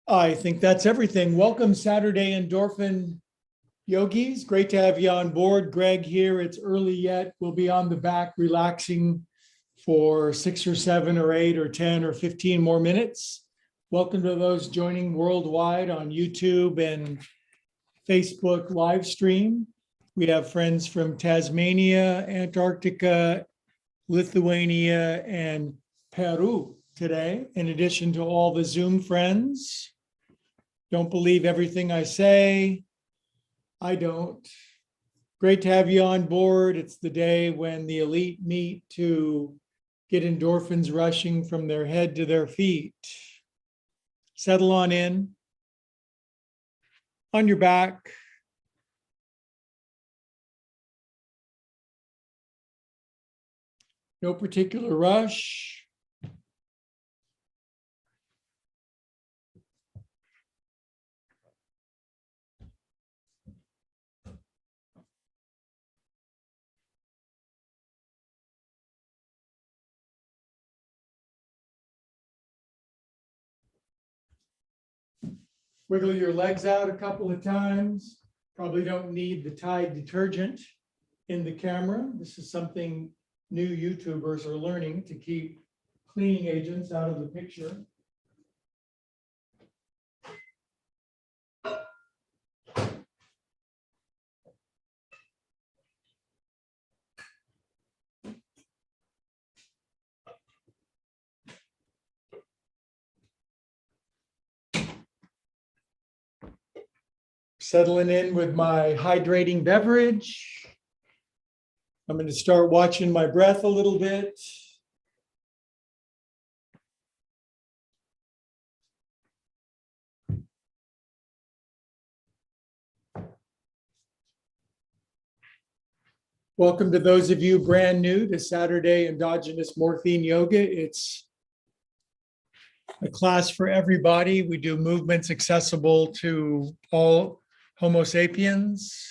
I think that's everything. Welcome, Saturday Endorphin Yogis. Great to have you on board. Greg here. It's early yet. We'll be on the back relaxing for 6 or 7 or 8 or 10 or 15 more minutes. Welcome to those joining worldwide on YouTube and Facebook live stream. We have friends from Tasmania, Antarctica, Lithuania, and Peru today, in addition to all the Zoom friends. Don't believe everything I say. I don't. Great to have you on board. It's the day when the elite meet to get endorphins rushing from their head to their feet. Settle on in, on your back. No particular rush. Wiggle your legs out a couple of times. Probably don't need the Tide detergent in the camera. This is something new YouTubers are learning, to keep cleaning agents out of the picture. Settling in with my hydrating beverage. I'm going to start watching my breath a little bit. Welcome to those of you brand new to Saturday Endogenous Morphine Yoga. It's a class for everybody. We do movements accessible to all Homo sapiens.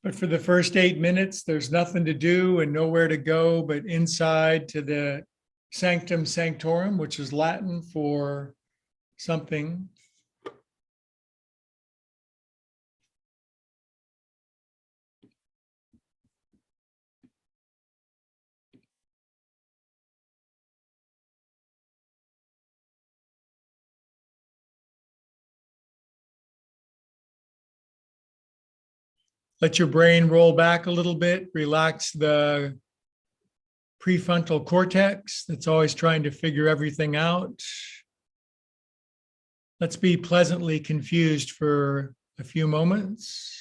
But for the first 8 minutes, there's nothing to do and nowhere to go but inside to the sanctum sanctorum, which is Latin for something. Let your brain roll back a little bit, relax the prefrontal cortex that's always trying to figure everything out. Let's be pleasantly confused for a few moments.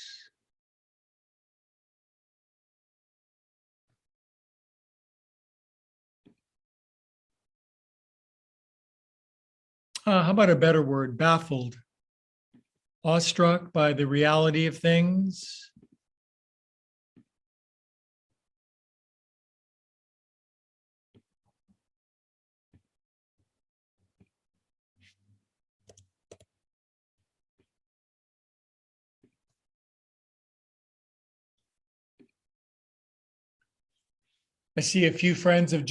How about a better word? Baffled, awestruck by the reality of things. I see a few friends have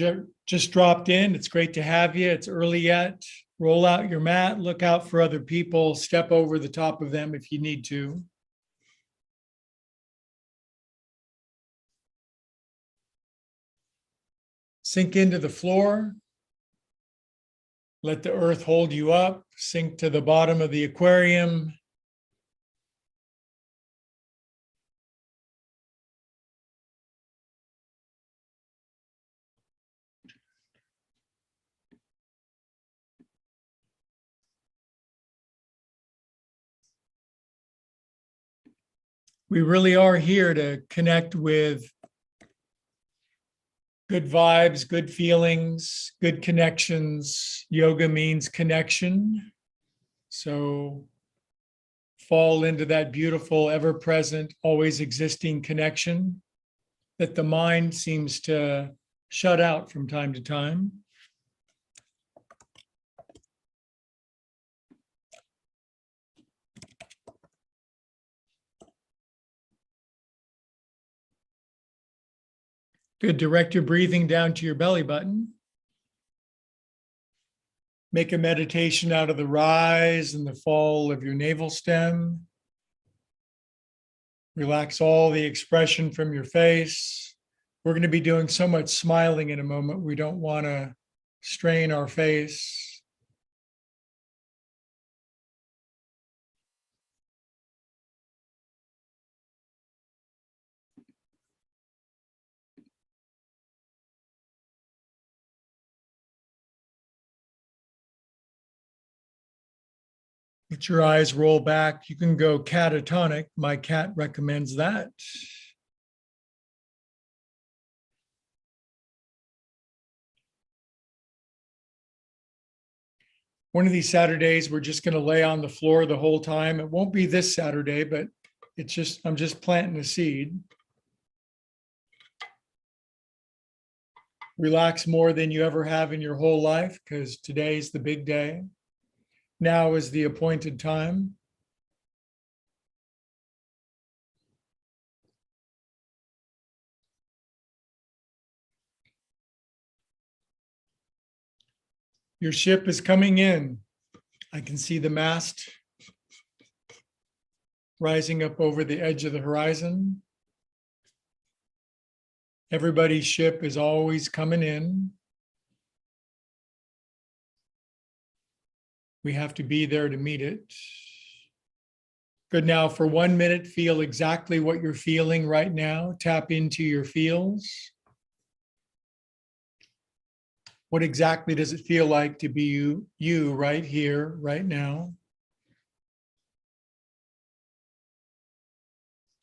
just dropped in. It's great to have you. It's early yet. Roll out your mat, look out for other people, step over the top of them if you need to. Sink into the floor. Let the earth hold you up. Sink to the bottom of the aquarium. We really are here to connect with good vibes, good feelings, good connections. Yoga means connection. So fall into that beautiful, ever-present, always existing connection that the mind seems to shut out from time to time. Good. Direct your breathing down to your belly button. Make a meditation out of the rise and the fall of your navel stem. Relax all the expression from your face. We're going to be doing so much smiling in a moment. We don't want to strain our face. Let your eyes roll back. You can go catatonic. My cat recommends that. One of these Saturdays, we're just going to lay on the floor the whole time. It won't be this Saturday, but I'm just planting a seed. Relax more than you ever have in your whole life, because today's the big day. Now is the appointed time. Your ship is coming in. I can see the mast rising up over the edge of the horizon. Everybody's ship is always coming in. We have to be there to meet it. Good. Now for 1 minute, feel exactly what you're feeling right now. Tap into your feels. What exactly does it feel like to be you right here, right now?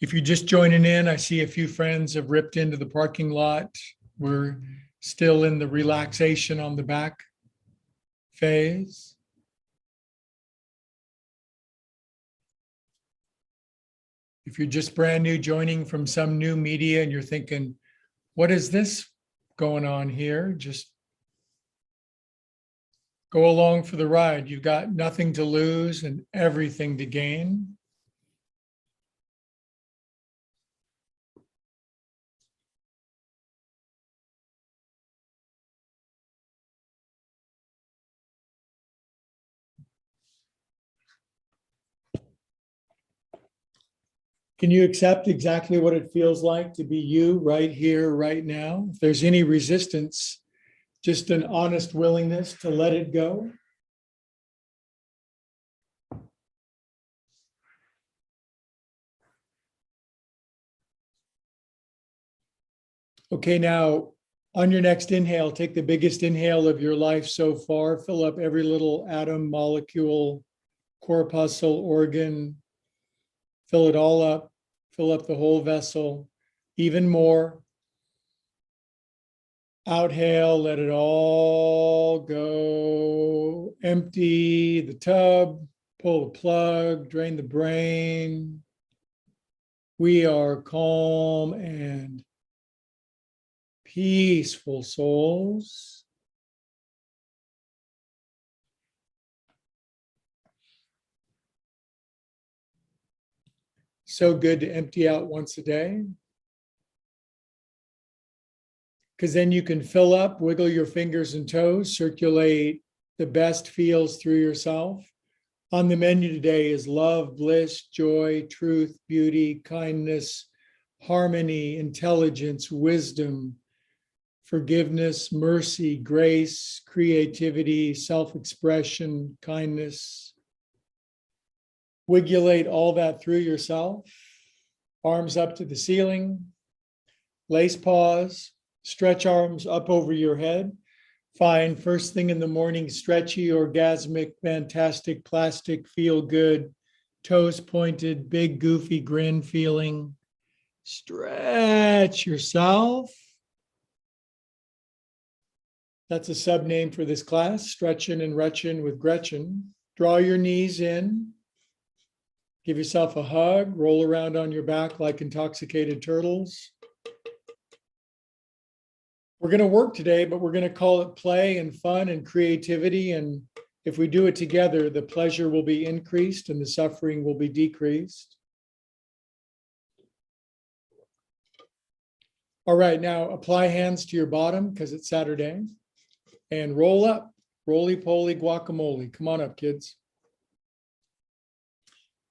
If you're just joining in, I see a few friends have ripped into the parking lot. We're still in the relaxation on the back phase. If you're just brand new joining from some new media and you're thinking, what is this going on here? Just go along for the ride. You've got nothing to lose and everything to gain. Can you accept exactly what it feels like to be you right here, right now? If there's any resistance, just an honest willingness to let it go. Okay, now on your next inhale, take the biggest inhale of your life so far. Fill up every little atom, molecule, corpuscle, organ. Fill it all up. Fill up the whole vessel. Even more. Outhale, let it all go. Empty the tub, pull the plug, drain the brain. We are calm and peaceful souls. So good to empty out once a day. Because then you can fill up, wiggle your fingers and toes, circulate the best feels through yourself. On the menu today is love, bliss, joy, truth, beauty, kindness, harmony, intelligence, wisdom, forgiveness, mercy, grace, creativity, self-expression, kindness. Wigulate all that through yourself. Arms up to the ceiling. Lace paws. Stretch arms up over your head. Find first thing in the morning, stretchy, orgasmic, fantastic, plastic, feel good, toes pointed, big, goofy grin feeling. Stretch yourself. That's a sub name for this class, Stretchin' and Retchin' with Gretchen. Draw your knees in. Give yourself a hug. Roll around on your back like intoxicated turtles. We're going to work today, but we're going to call it play and fun and creativity. And if we do it together, the pleasure will be increased and the suffering will be decreased. All right, now apply hands to your bottom because it's Saturday and roll up. Roly-poly guacamole. Come on up, kids.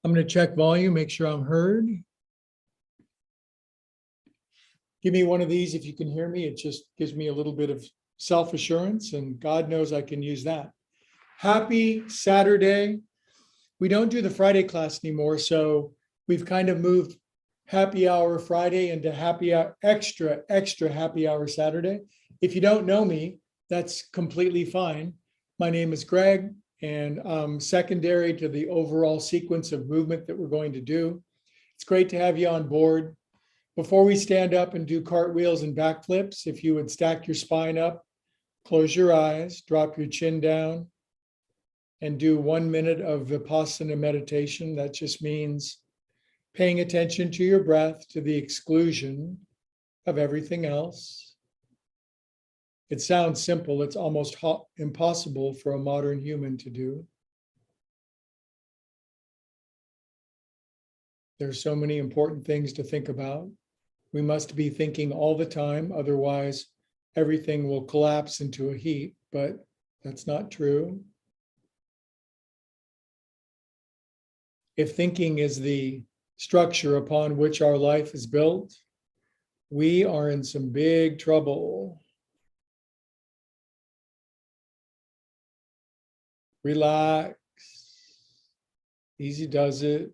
I'm going to check volume, make sure I'm heard. Give me one of these if you can hear me. It just gives me a little bit of self-assurance, and God knows I can use that. Happy Saturday. We don't do the Friday class anymore, so we've kind of moved happy hour Friday into happy hour, extra happy hour Saturday. If you don't know me, that's completely fine. My name is Greg, and I'm secondary to the overall sequence of movement that we're going to do. It's great to have you on board. Before we stand up and do cartwheels and backflips, if you would stack your spine up, close your eyes, drop your chin down, and do 1 minute of Vipassana meditation. That just means paying attention to your breath to the exclusion of everything else. It sounds simple. It's almost impossible for a modern human to do. There's so many important things to think about. We must be thinking all the time, otherwise everything will collapse into a heap, but that's not true. If thinking is the structure upon which our life is built, we are in some big trouble. Relax. Easy does it.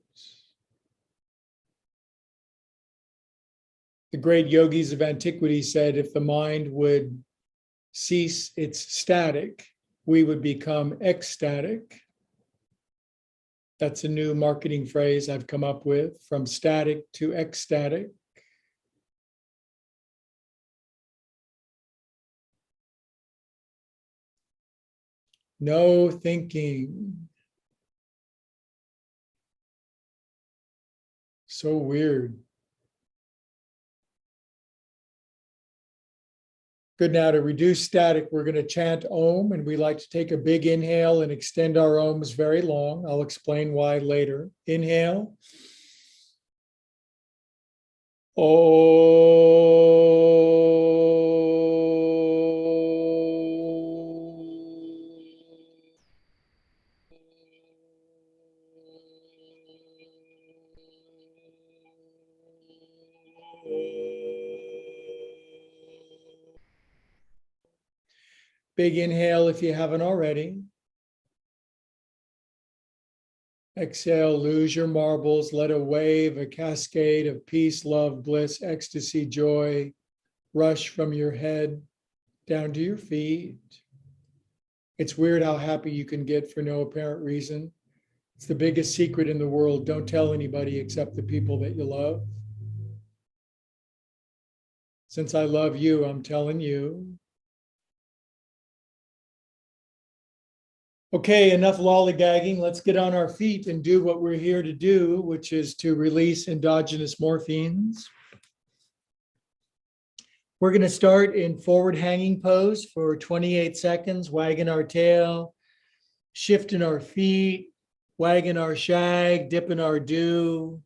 The great yogis of antiquity said if the mind would cease its static, we would become ecstatic. That's a new marketing phrase I've come up with, from static to ecstatic. No thinking. So weird. Good. Now to reduce static, we're going to chant Om, and we like to take a big inhale and extend our Oms very long. I'll explain why later. Inhale. Big inhale if you haven't already. Exhale, lose your marbles, let a wave, a cascade of peace, love, bliss, ecstasy, joy rush from your head down to your feet. It's weird how happy you can get for no apparent reason. It's the biggest secret in the world. Don't tell anybody except the people that you love. Since I love you, I'm telling you. Okay, enough lollygagging. Let's get on our feet and do what we're here to do, which is to release endogenous morphines. We're going to start in forward hanging pose for 28 seconds, wagging our tail, shifting our feet, wagging our shag, dipping our do.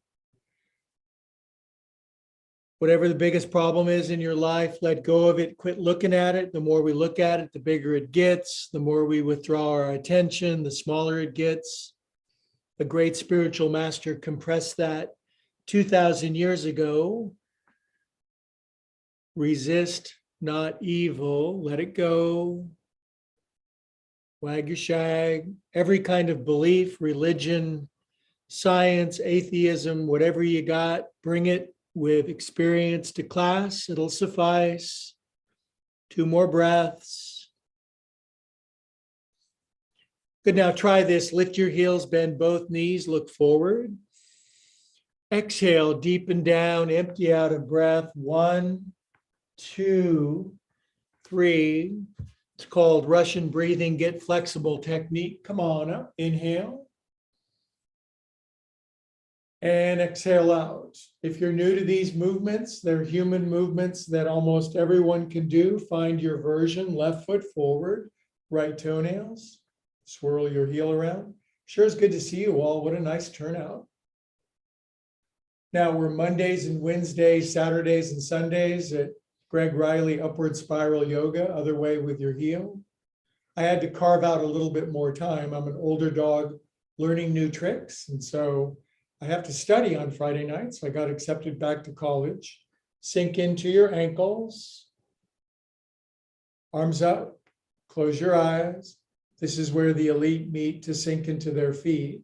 Whatever the biggest problem is in your life, let go of it. Quit looking at it. The more we look at it, the bigger it gets. The more we withdraw our attention, the smaller it gets. A great spiritual master compressed that 2,000 years ago. Resist not evil. Let it go. Wag your shag. Every kind of belief, religion, science, atheism, whatever you got, bring it with experience to class. It'll suffice. 2 more breaths. Good. Now try this. Lift your heels, bend both knees, look forward. Exhale, deepen down, empty out a breath. 1, 2, 3. It's called Russian breathing. Get flexible technique. Come on up. Inhale. And exhale out. If you're new to these movements, they're human movements that almost everyone can do. Find your version. Left foot forward, right toenails. Swirl your heel around. Sure is good to see you all. What a nice turnout. Now we're Mondays and Wednesdays, Saturdays and Sundays at Greg Riley Upward Spiral Yoga, other way with your heel. I had to carve out a little bit more time. I'm an older dog learning new tricks. And so I have to study on Friday nights. I got accepted back to college. Sink into your ankles. Arms up. Close your eyes. This is where the elite meet to sink into their feet.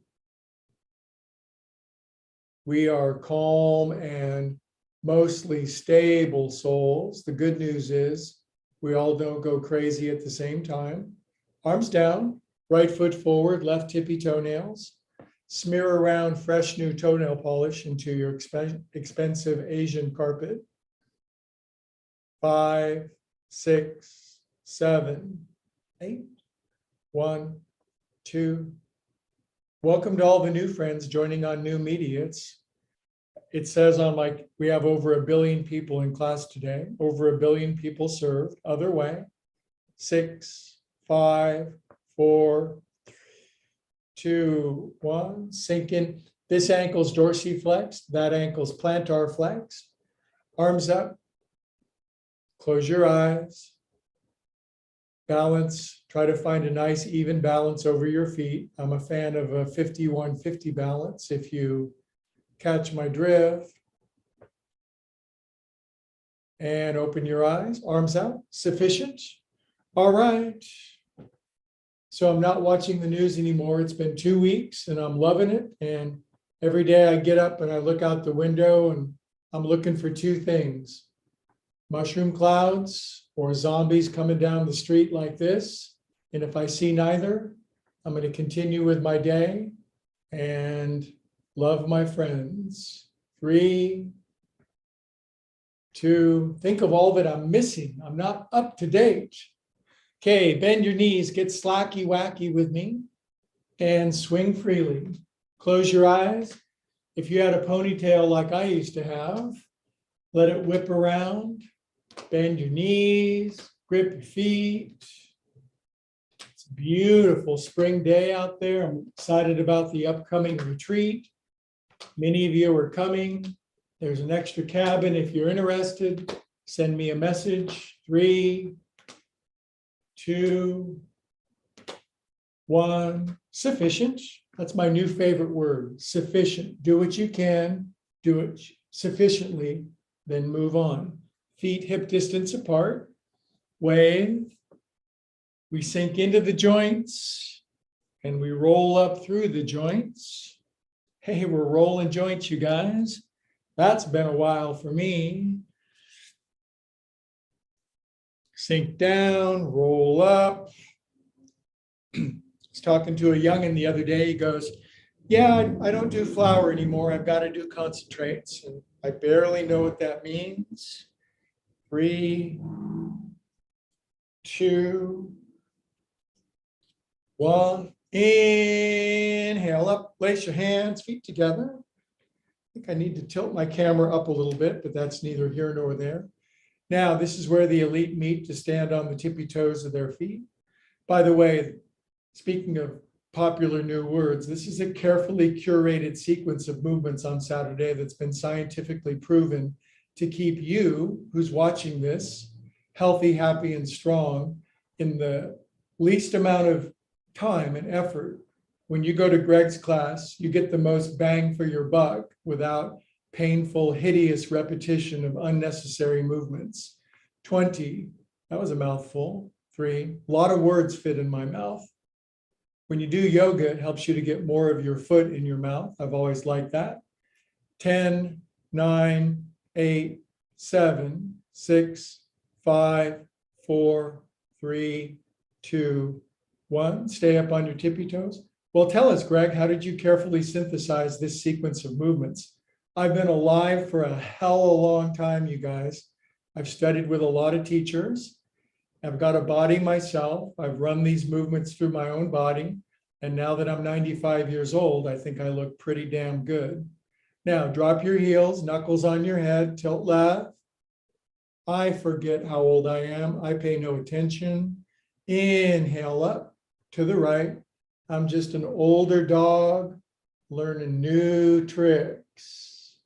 We are calm and mostly stable souls. The good news is we all don't go crazy at the same time. Arms down, right foot forward, left tippy toenails. Smear around fresh new toenail polish into your expensive Asian carpet. 5, 6, 7, 8. 1, 2. Welcome to all the new friends joining on new media. It says on we have over 1 billion people in class today, over 1 billion people served. Other way. 6, 5, 4, 3, 2, 1. Sink in. This ankle's dorsiflex, that ankle's plantar flex. Arms up. Close your eyes. Balance. Try to find a nice even balance over your feet. I'm a fan of a 51-50 balance if you catch my drift. And open your eyes, arms out. Sufficient? All right. So I'm not watching the news anymore. It's been 2 weeks and I'm loving it. And every day I get up and I look out the window and I'm looking for 2 things: mushroom clouds or zombies coming down the street like this. And if I see neither, I'm going to continue with my day and love my friends. 3, 2, think of all that I'm missing. I'm not up to date. Okay, bend your knees, get slacky wacky with me and swing freely. Close your eyes. If you had a ponytail like I used to have, let it whip around. Bend your knees, grip your feet. It's a beautiful spring day out there. I'm excited about the upcoming retreat. Many of you are coming. There's an extra cabin. If you're interested, send me a message. 3, 2, 1. Sufficient. That's my new favorite word. Sufficient. Do what you can. Do it sufficiently. Then move on. Feet hip distance apart. Wave. We sink into the joints and we roll up through the joints. Hey, we're rolling joints, you guys. That's been a while for me. Sink down, roll up. I was talking to a youngin' the other day. He goes, yeah, I don't do flour anymore. I've got to do concentrates. And I barely know what that means. 3, 2, 1. Inhale up, place your hands, feet together. I think I need to tilt my camera up a little bit, but that's neither here nor there. Now, this is where the elite meet to stand on the tippy toes of their feet. By the way, speaking of popular new words, this is a carefully curated sequence of movements on Saturday that's been scientifically proven to keep you, who's watching this, healthy, happy, and strong in the least amount of time and effort. When you go to Greg's class, you get the most bang for your buck without painful, hideous repetition of unnecessary movements. 20, that was a mouthful. 3, a lot of words fit in my mouth. When you do yoga, it helps you to get more of your foot in your mouth. I've always liked that. 10, 9, 8, 7, 6, 5, 4, 3, 2, 1. Stay up on your tippy toes. Well, tell us, Greg, how did you carefully synthesize this sequence of movements? I've been alive for a hell of a long time, you guys. I've studied with a lot of teachers. I've got a body myself. I've run these movements through my own body. And now that I'm 95 years old, I think I look pretty damn good. Now, drop your heels, knuckles on your head, tilt left. I forget how old I am. I pay no attention. Inhale up to the right. I'm just an older dog learning new tricks.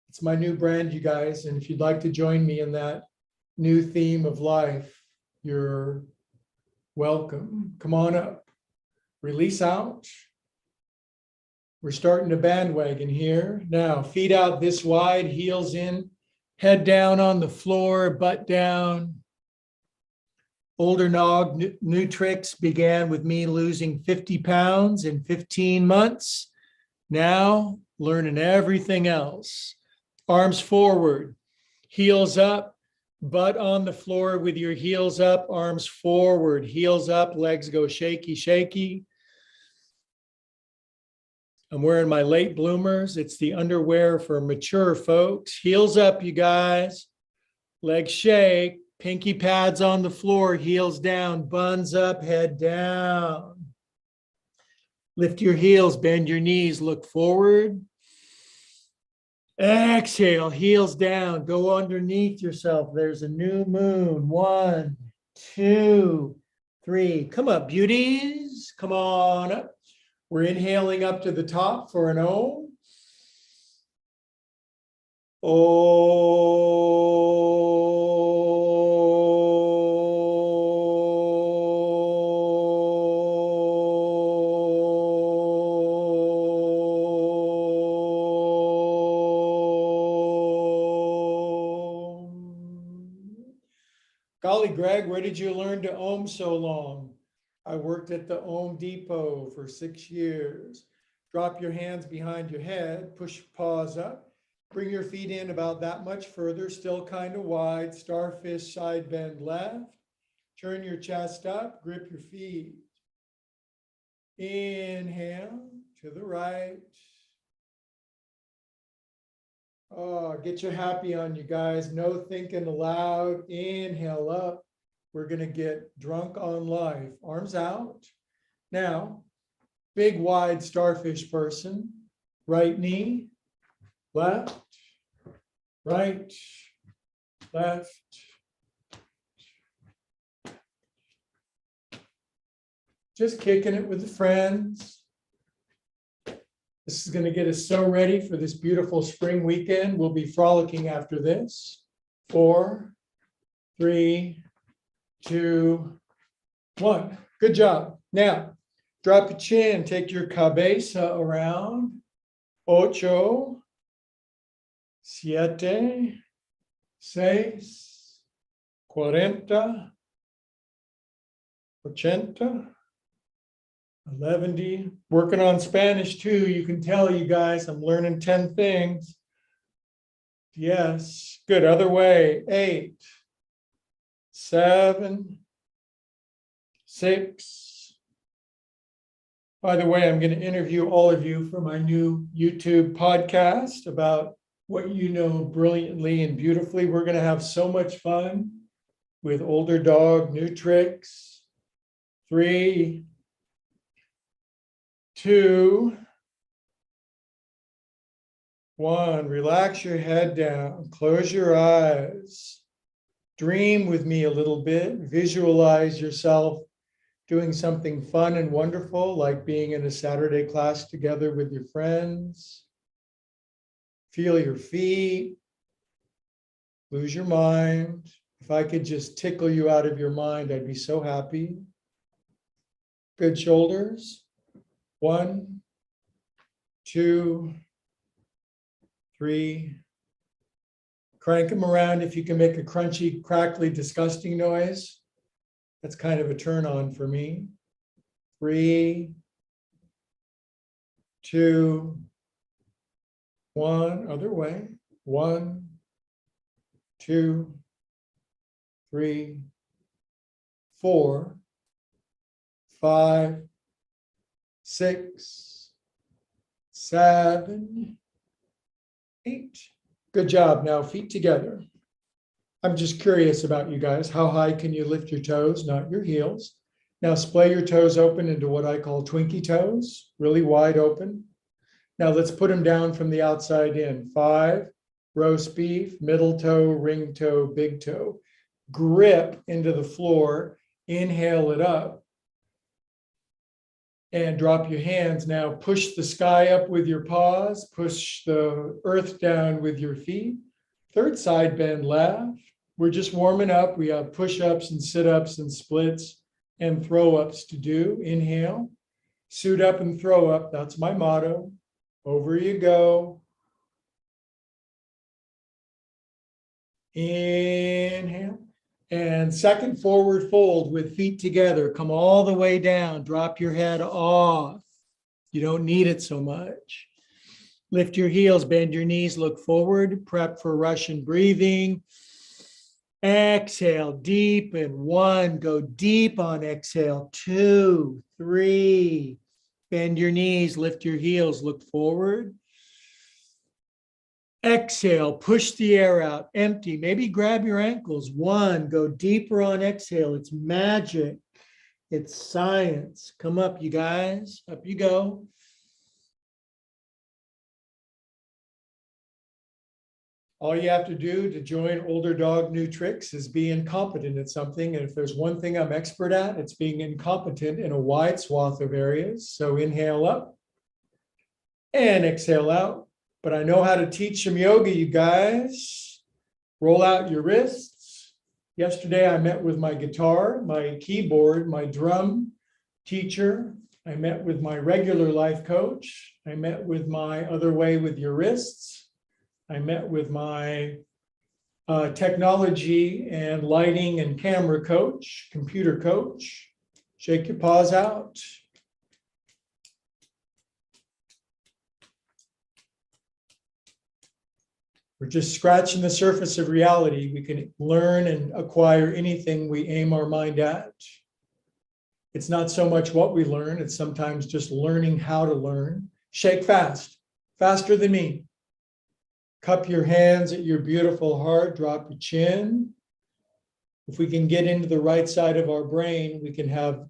It's my new brand, you guys. And if you'd like to join me in that new theme of life, you're Welcome. Come on up. Release out. We're starting to bandwagon here. Now, feet out this wide, heels in, head down on the floor, butt down. Older Nog new tricks began with me losing 50 pounds in 15 months. Now, learning everything else. Arms forward, heels up, butt on the floor with your heels up, arms forward, heels up, legs go shaky, shaky. I'm wearing my late bloomers. It's the underwear for mature folks. Heels up, you guys. Legs shake, pinky pads on the floor, heels down, buns up, head down. Lift your heels, bend your knees, look forward. Exhale, heels down, go underneath yourself. There's a new moon. 1, 2, 3. Come up, beauties. Come on up. We're inhaling up to the top for an O. Golly, Greg, where did you learn to Om so long? I worked at the Om Depot for 6 years. Drop your hands behind your head, push paws up, bring your feet in about that much further, still kind of wide, starfish side bend left. Turn your chest up, grip your feet. Inhale to the right. Oh, get your happy on, you guys. No thinking aloud. Inhale up. We're going to get drunk on life. Arms out. Now, big wide starfish person. Right knee, left, right, left. Just kicking it with the friends. This is going to get us so ready for this beautiful spring weekend. We'll be frolicking after this. 4, 3, 2, 1. Good job. Now, drop your chin, take your cabeza around. 8, 7, 6, 40, 80. 11. Working on Spanish too. You can tell, you guys, I'm learning 10 things. Yes. Good. Other way. 8, 7, 6. By the way, I'm going to interview all of you for my new YouTube podcast about what you know brilliantly and beautifully. We're going to have so much fun with Older Dog new tricks. 3, 2, 1. Relax your head down. Close your eyes. Dream with me a little bit. Visualize yourself doing something fun and wonderful, like being in a Saturday class together with your friends. Feel your feet. Lose your mind. If I could just tickle you out of your mind, I'd be so happy. Good shoulders. 1, 2, 3. Crank them around if you can make a crunchy, crackly, disgusting noise. That's kind of a turn on for me. 3, 2, 1. Other way. 1, 2, 3, 4, 5, 6, 7, 8. Good job. Now feet together. I'm just curious about you guys. How high can you lift your toes, not your heels? Now splay your toes open into what I call Twinkie toes, really wide open. Now let's put them down from the outside in. 5, roast beef, middle toe, ring toe, big toe. Grip into the floor. Inhale it up. And drop your hands. Now push the sky up with your paws. Push the earth down with your feet. Third side bend left. We're just warming up. We have push-ups and sit-ups and splits. and throw ups to do. Inhale, suit up and throw up. That's my motto. Over you go. Inhale. And second forward fold with feet together. Come all the way down. Drop your head off. You don't need it so much. Lift your heels, bend your knees, look forward. Prep for Russian breathing. Exhale deep and 1. Go deep on exhale. 2, 3. Bend your knees, lift your heels, look forward. Exhale, push the air out, empty. Maybe grab your ankles. 1, go deeper on exhale. It's magic. It's science. Come up, you guys. Up you go. All you have to do to join Older Dog New Tricks is be incompetent at something. And if there's one thing I'm expert at, it's being incompetent in a wide swath of areas. So inhale up and exhale out. But I know how to teach some yoga, you guys. Roll out your wrists. Yesterday, I met with my guitar, my keyboard, my drum teacher. I met with my regular life coach. I met with my other way with your wrists. I met with my technology and lighting and camera coach, computer coach. Shake your paws out. We're just scratching the surface of reality. We can learn and acquire anything we aim our mind at. It's not so much what we learn, it's sometimes just learning how to learn. Shake fast, faster than me. Cup your hands at your beautiful heart, drop your chin. If we can get into the right side of our brain, we can have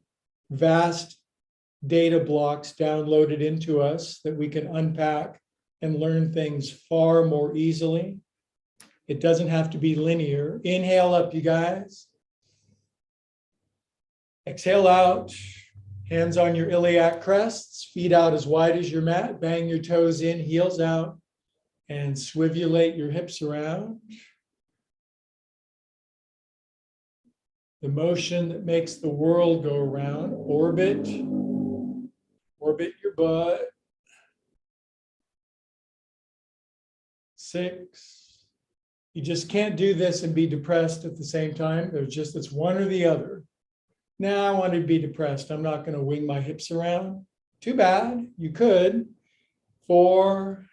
vast data blocks downloaded into us that we can unpack and learn things far more easily. It doesn't have to be linear. Inhale up, you guys. Exhale out. Hands on your iliac crests, feet out as wide as your mat. Bang your toes in, heels out, and swivulate your hips around. The motion that makes the world go around. Orbit your butt. 6. You just can't do this and be depressed at the same time. It's one or the other. Now I want to be depressed. I'm not going to wing my hips around. Too bad. You could. 4,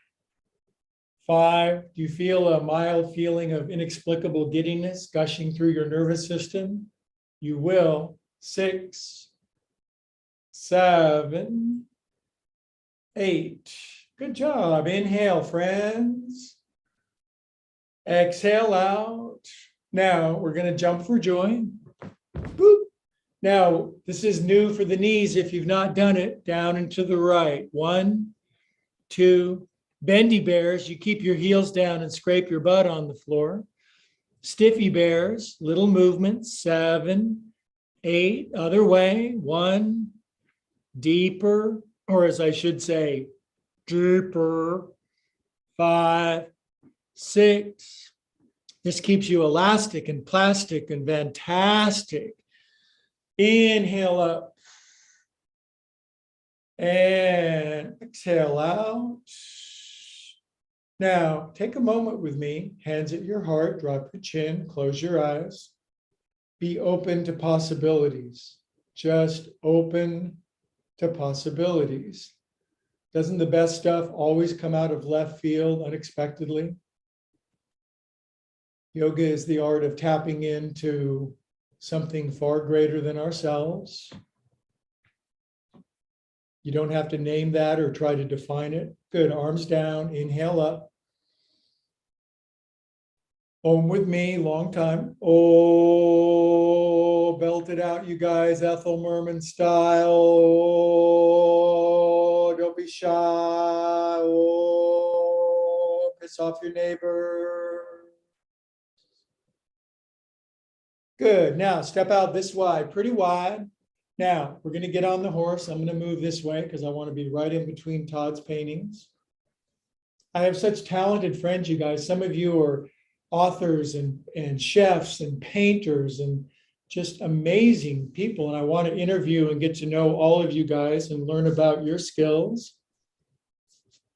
5. Do you feel a mild feeling of inexplicable giddiness gushing through your nervous system? You will. 6, 7, 8. Good job. Inhale, friends. Exhale out. Now we're going to jump for joy. Boop. Now, this is new for the knees. If you've not done it, down and to the right. 1, 2. Bendy bears, you keep your heels down and scrape your butt on the floor. Stiffy bears, little movement. 7, 8. Other way. 1. Deeper, or as I should say, deeper. 5, 6. This keeps you elastic and plastic and fantastic. Inhale up and exhale out. Now, take a moment with me, hands at your heart, drop your chin, close your eyes. Be open to possibilities. Just open to possibilities. Doesn't the best stuff always come out of left field unexpectedly? Yoga is the art of tapping into something far greater than ourselves. You don't have to name that or try to define it. Good, arms down, inhale up. Om with me, long time. Oh, belt it out, you guys, Ethel Merman style. Oh, don't be shy. Oh, piss off your neighbor. Good. Now step out this wide, pretty wide. Now we're going to get on the horse. I'm going to move this way because I want to be right in between Todd's paintings. I have such talented friends, you guys. Some of you are authors and chefs and painters and just amazing people. And I want to interview and get to know all of you guys and learn about your skills.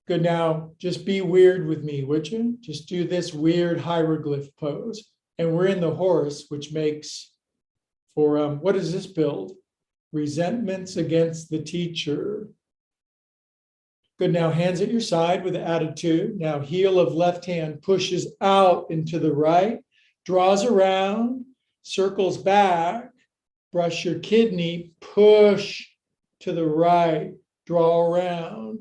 Good. Now, just be weird with me, would you? Just do this weird hieroglyph pose. And we're in the horse, which makes for, what does this build? Resentments against the teacher. Good. Now, hands at your side with attitude. Now, heel of left hand pushes out into the right, draws around, circles back, brush your kidney, push to the right, draw around.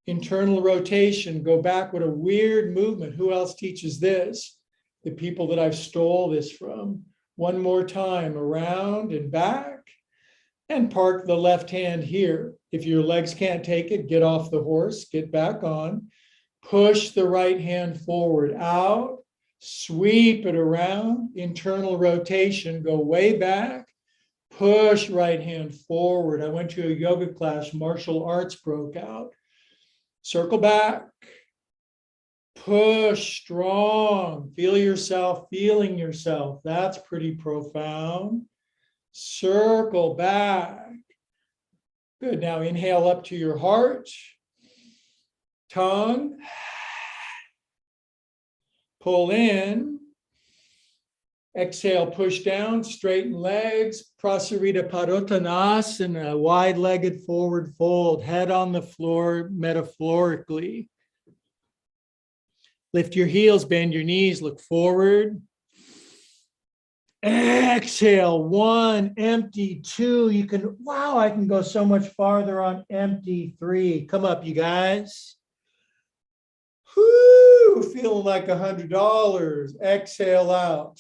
Internal rotation, go back with a weird movement. Who else teaches this? The people that I've stole this from. One more time, around and back, and park the left hand here. If your legs can't take it, get off the horse, get back on. Push the right hand forward, out, sweep it around, internal rotation, go way back, push right hand forward. I went to a yoga class, martial arts broke out. Circle back, push strong, feel yourself, feeling yourself. That's pretty profound. Circle back. Good. Now inhale up to your heart, tongue, pull in, exhale, push down, straighten legs, Prasarita Padottanasana, wide-legged forward fold, head on the floor metaphorically. Lift your heels, bend your knees, look forward. Exhale, 1, empty, 2. You can, wow, I can go so much farther on empty, 3. Come up, you guys. Whoo, feeling like $100. Exhale out.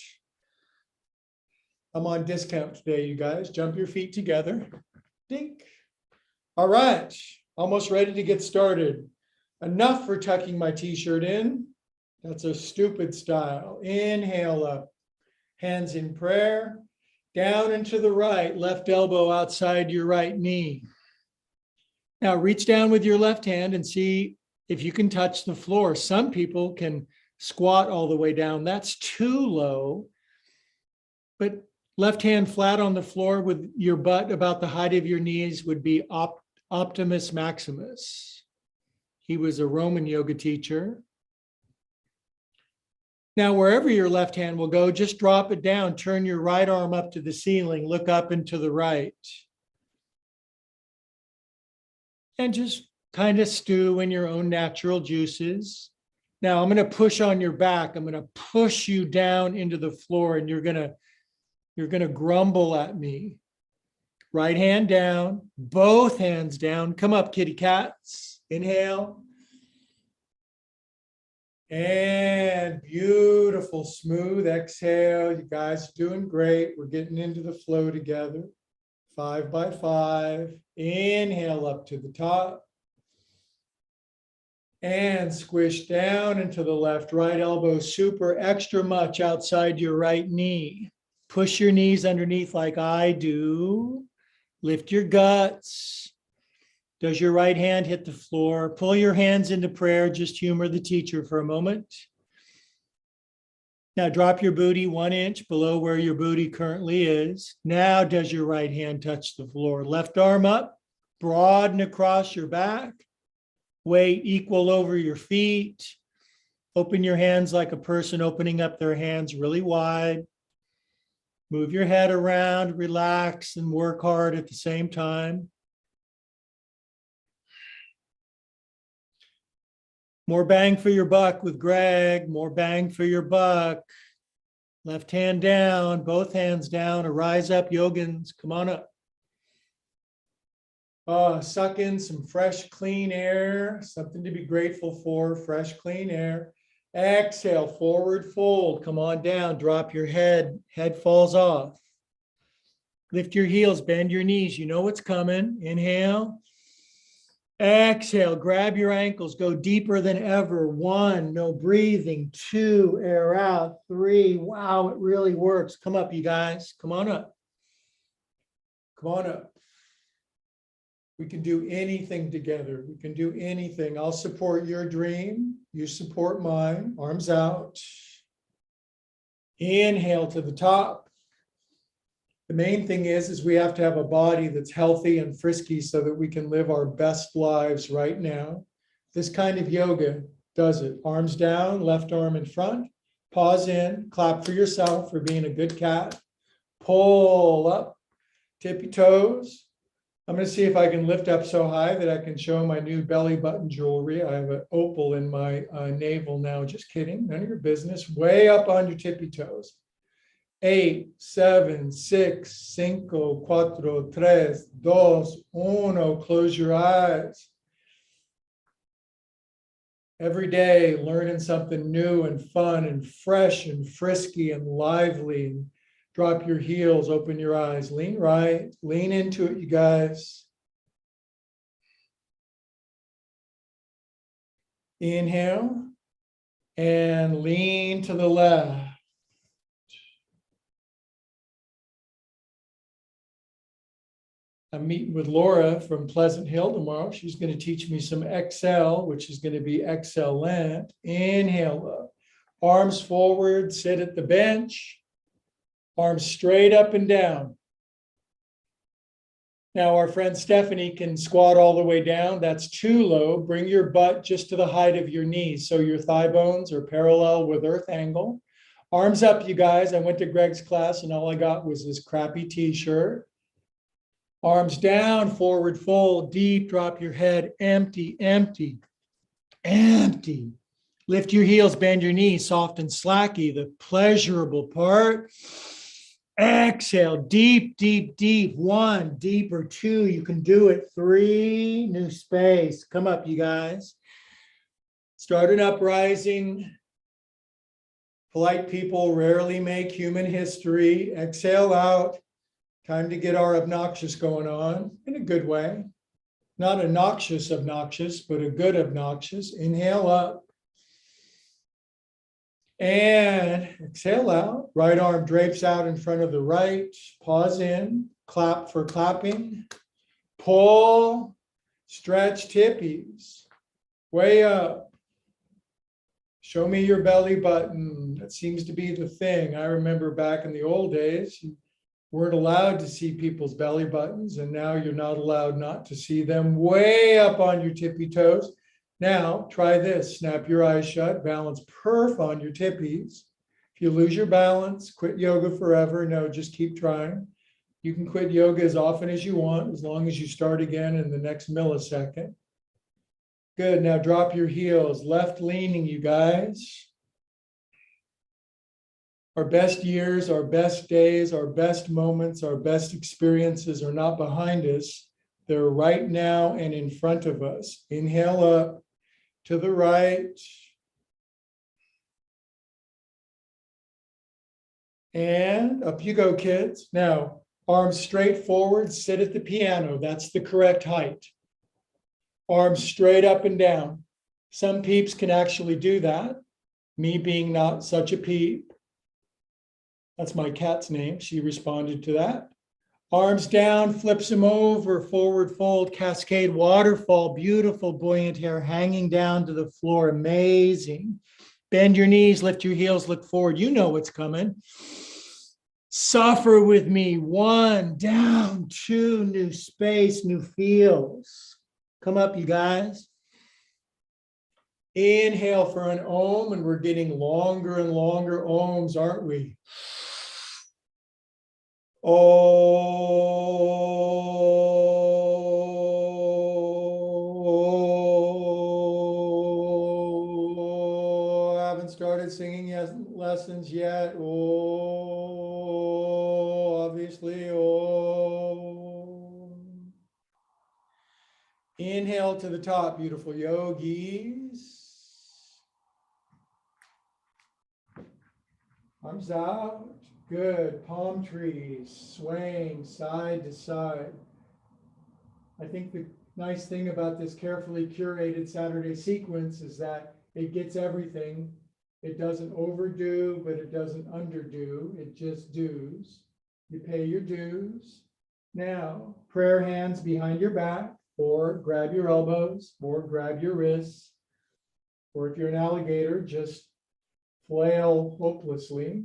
I'm on discount today, you guys. Jump your feet together. Dink. All right, almost ready to get started. Enough for tucking my t-shirt in. That's a stupid style. Inhale up. Hands in prayer. Down and to the right. Left elbow outside your right knee. Now reach down with your left hand and see if you can touch the floor. Some people can squat all the way down. That's too low. But left hand flat on the floor with your butt about the height of your knees would be Optimus Maximus. He was a Roman yoga teacher. Now, wherever your left hand will go, just drop it down. Turn your right arm up to the ceiling. Look up and to the right. And just kind of stew in your own natural juices. Now, I'm going to push on your back. I'm going to push you down into the floor, and you're going to grumble at me. Right hand down, both hands down. Come up, kitty cats. Inhale. And beautiful, smooth exhale. You guys are doing great. We're getting into the flow together. 5 by 5. Inhale up to the top. And squish down into the left. Right elbow super extra much outside your right knee. Push your knees underneath like I do. Lift your guts. Does your right hand hit the floor? Pull your hands into prayer. Just humor the teacher for a moment. Now drop your booty 1 inch below where your booty currently is. Now does your right hand touch the floor? Left arm up, broaden across your back. Weight equal over your feet. Open your hands like a person opening up their hands really wide. Move your head around, relax, and work hard at the same time. More bang for your buck with Greg. More bang for your buck. Left hand down, both hands down. Rise up, yogins. Come on up. Suck in some fresh, clean air. Something to be grateful for. Fresh, clean air. Exhale, forward fold. Come on down. Drop your head. Head falls off. Lift your heels. Bend your knees. You know what's coming. Inhale. Exhale, grab your ankles, go deeper than ever. 1, no breathing. 2, air out. 3, wow, it really works. Come up, you guys. Come on up. Come on up. We can do anything together. We can do anything. I'll support your dream. You support mine. Arms out. Inhale to the top. The main thing is we have to have a body that's healthy and frisky so that we can live our best lives right now. This kind of yoga does it. Arms down, left arm in front, pause in, clap for yourself for being a good cat, pull up, tippy toes. I'm going to see if I can lift up so high that I can show my new belly button jewelry. I have an opal in my navel now. Just kidding. None of your business. Way up on your tippy toes. 8, 7, 6, 5, 4, 3, 2, 1. Close your eyes. Every day, learning something new and fun and fresh and frisky and lively. Drop your heels, open your eyes, lean right, lean into it, you guys. Inhale and lean to the left. I'm meeting with Laura from Pleasant Hill tomorrow. She's going to teach me some exhale, which is going to be excellent. Inhale up, arms forward, sit at the bench, arms straight up and down. Now our friend Stephanie can squat all the way down. That's too low. Bring your butt just to the height of your knees so your thigh bones are parallel with earth angle. Arms up, you guys. I went to Greg's class and all I got was this crappy t-shirt. Arms down, forward fold, deep, drop your head, empty, empty, empty. Lift your heels, bend your knees, soft and slacky, the pleasurable part. Exhale, deep, deep, deep. 1, deeper, 2, you can do it. 3, new space. Come up, you guys. Start an uprising. Polite people rarely make human history. Exhale out. Time to get our obnoxious going on in a good way. Not a noxious obnoxious, but a good obnoxious. Inhale up. And exhale out. Right arm drapes out in front of the right. Pause in. Clap for clapping. Pull. Stretch tippies. Way up. Show me your belly button. That seems to be the thing. I remember back in the old days, you weren't allowed to see people's belly buttons, and now you're not allowed not to see them. Way up on your tippy toes. Now, try this. Snap your eyes shut, balance perf on your tippies. If you lose your balance, quit yoga forever. No, just keep trying. You can quit yoga as often as you want, as long as you start again in the next millisecond. Good. Now drop your heels. Left leaning, you guys. Our best years, our best days, our best moments, our best experiences are not behind us. They're right now and in front of us. Inhale up to the right. And up you go, kids. Now, arms straight forward, sit at the piano. That's the correct height. Arms straight up and down. Some peeps can actually do that. Me being not such a peep. That's my cat's name. She responded to that. Arms down, flips them over, forward fold, cascade, waterfall, beautiful buoyant hair hanging down to the floor. Amazing. Bend your knees, lift your heels, look forward. You know what's coming. Suffer with me. 1, down, 2, new space, new feels. Come up, you guys. Inhale for an Om, and we're getting longer and longer Oms, aren't we? Oh, I haven't started singing lessons yet. Oh, obviously. Oh. Inhale to the top, beautiful yogis. Arms out. Good. Palm trees, swaying side to side. I think the nice thing about this carefully curated Saturday sequence is that it gets everything. It doesn't overdo, but it doesn't underdo. It just does. You pay your dues. Now, prayer hands behind your back, or grab your elbows, or grab your wrists. Or if you're an alligator, just flail hopelessly.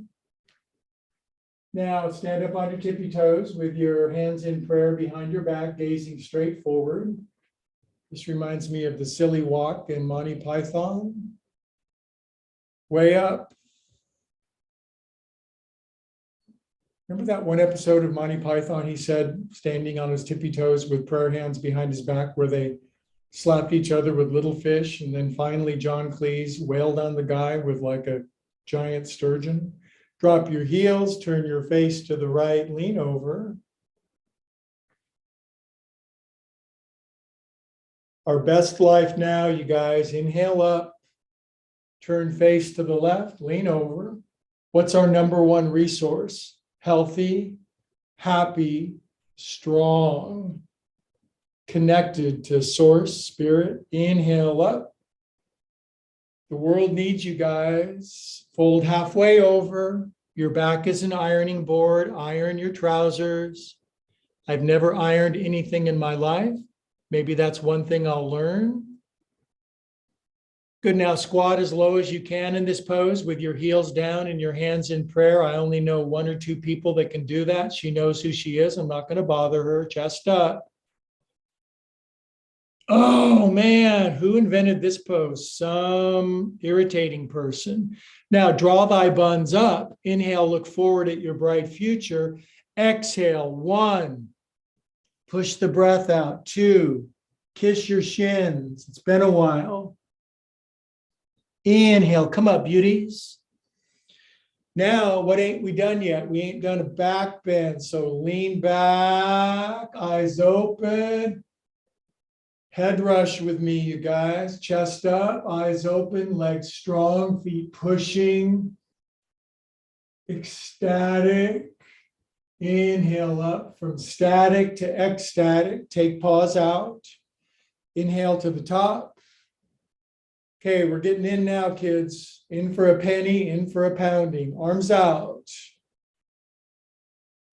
Now stand up on your tippy toes with your hands in prayer behind your back, gazing straight forward. This reminds me of the silly walk in Monty Python. Way up. Remember that one episode of Monty Python, he said, standing on his tippy toes with prayer hands behind his back, where they slapped each other with little fish. And then finally, John Cleese wailed on the guy with like a giant sturgeon. Drop your heels, turn your face to the right, lean over. Our best life now, you guys. Inhale up, turn face to the left, lean over. What's our number one resource? Healthy, happy, strong, connected to source, spirit. Inhale up. The world needs you guys. Fold halfway over. Your back is an ironing board. Iron your trousers. I've never ironed anything in my life. Maybe that's one thing I'll learn. Good, now squat as low as you can in this pose with your heels down and your hands in prayer. I only know one or two people that can do that. She knows who she is. I'm not going to bother her. Chest up. Oh man, who invented this pose? Some irritating person. Now draw thy buns up. Inhale, look forward at your bright future. Exhale, 1. Push the breath out. 2, kiss your shins. It's been a while. Inhale, come up, beauties. Now, what ain't we done yet? We ain't done a back bend. So lean back, eyes open. Head rush with me, you guys. Chest up, eyes open, legs strong, feet pushing. Ecstatic. Inhale up from static to ecstatic. Take pause out. Inhale to the top. Okay, we're getting in now, kids. In for a penny, in for a pounding. Arms out.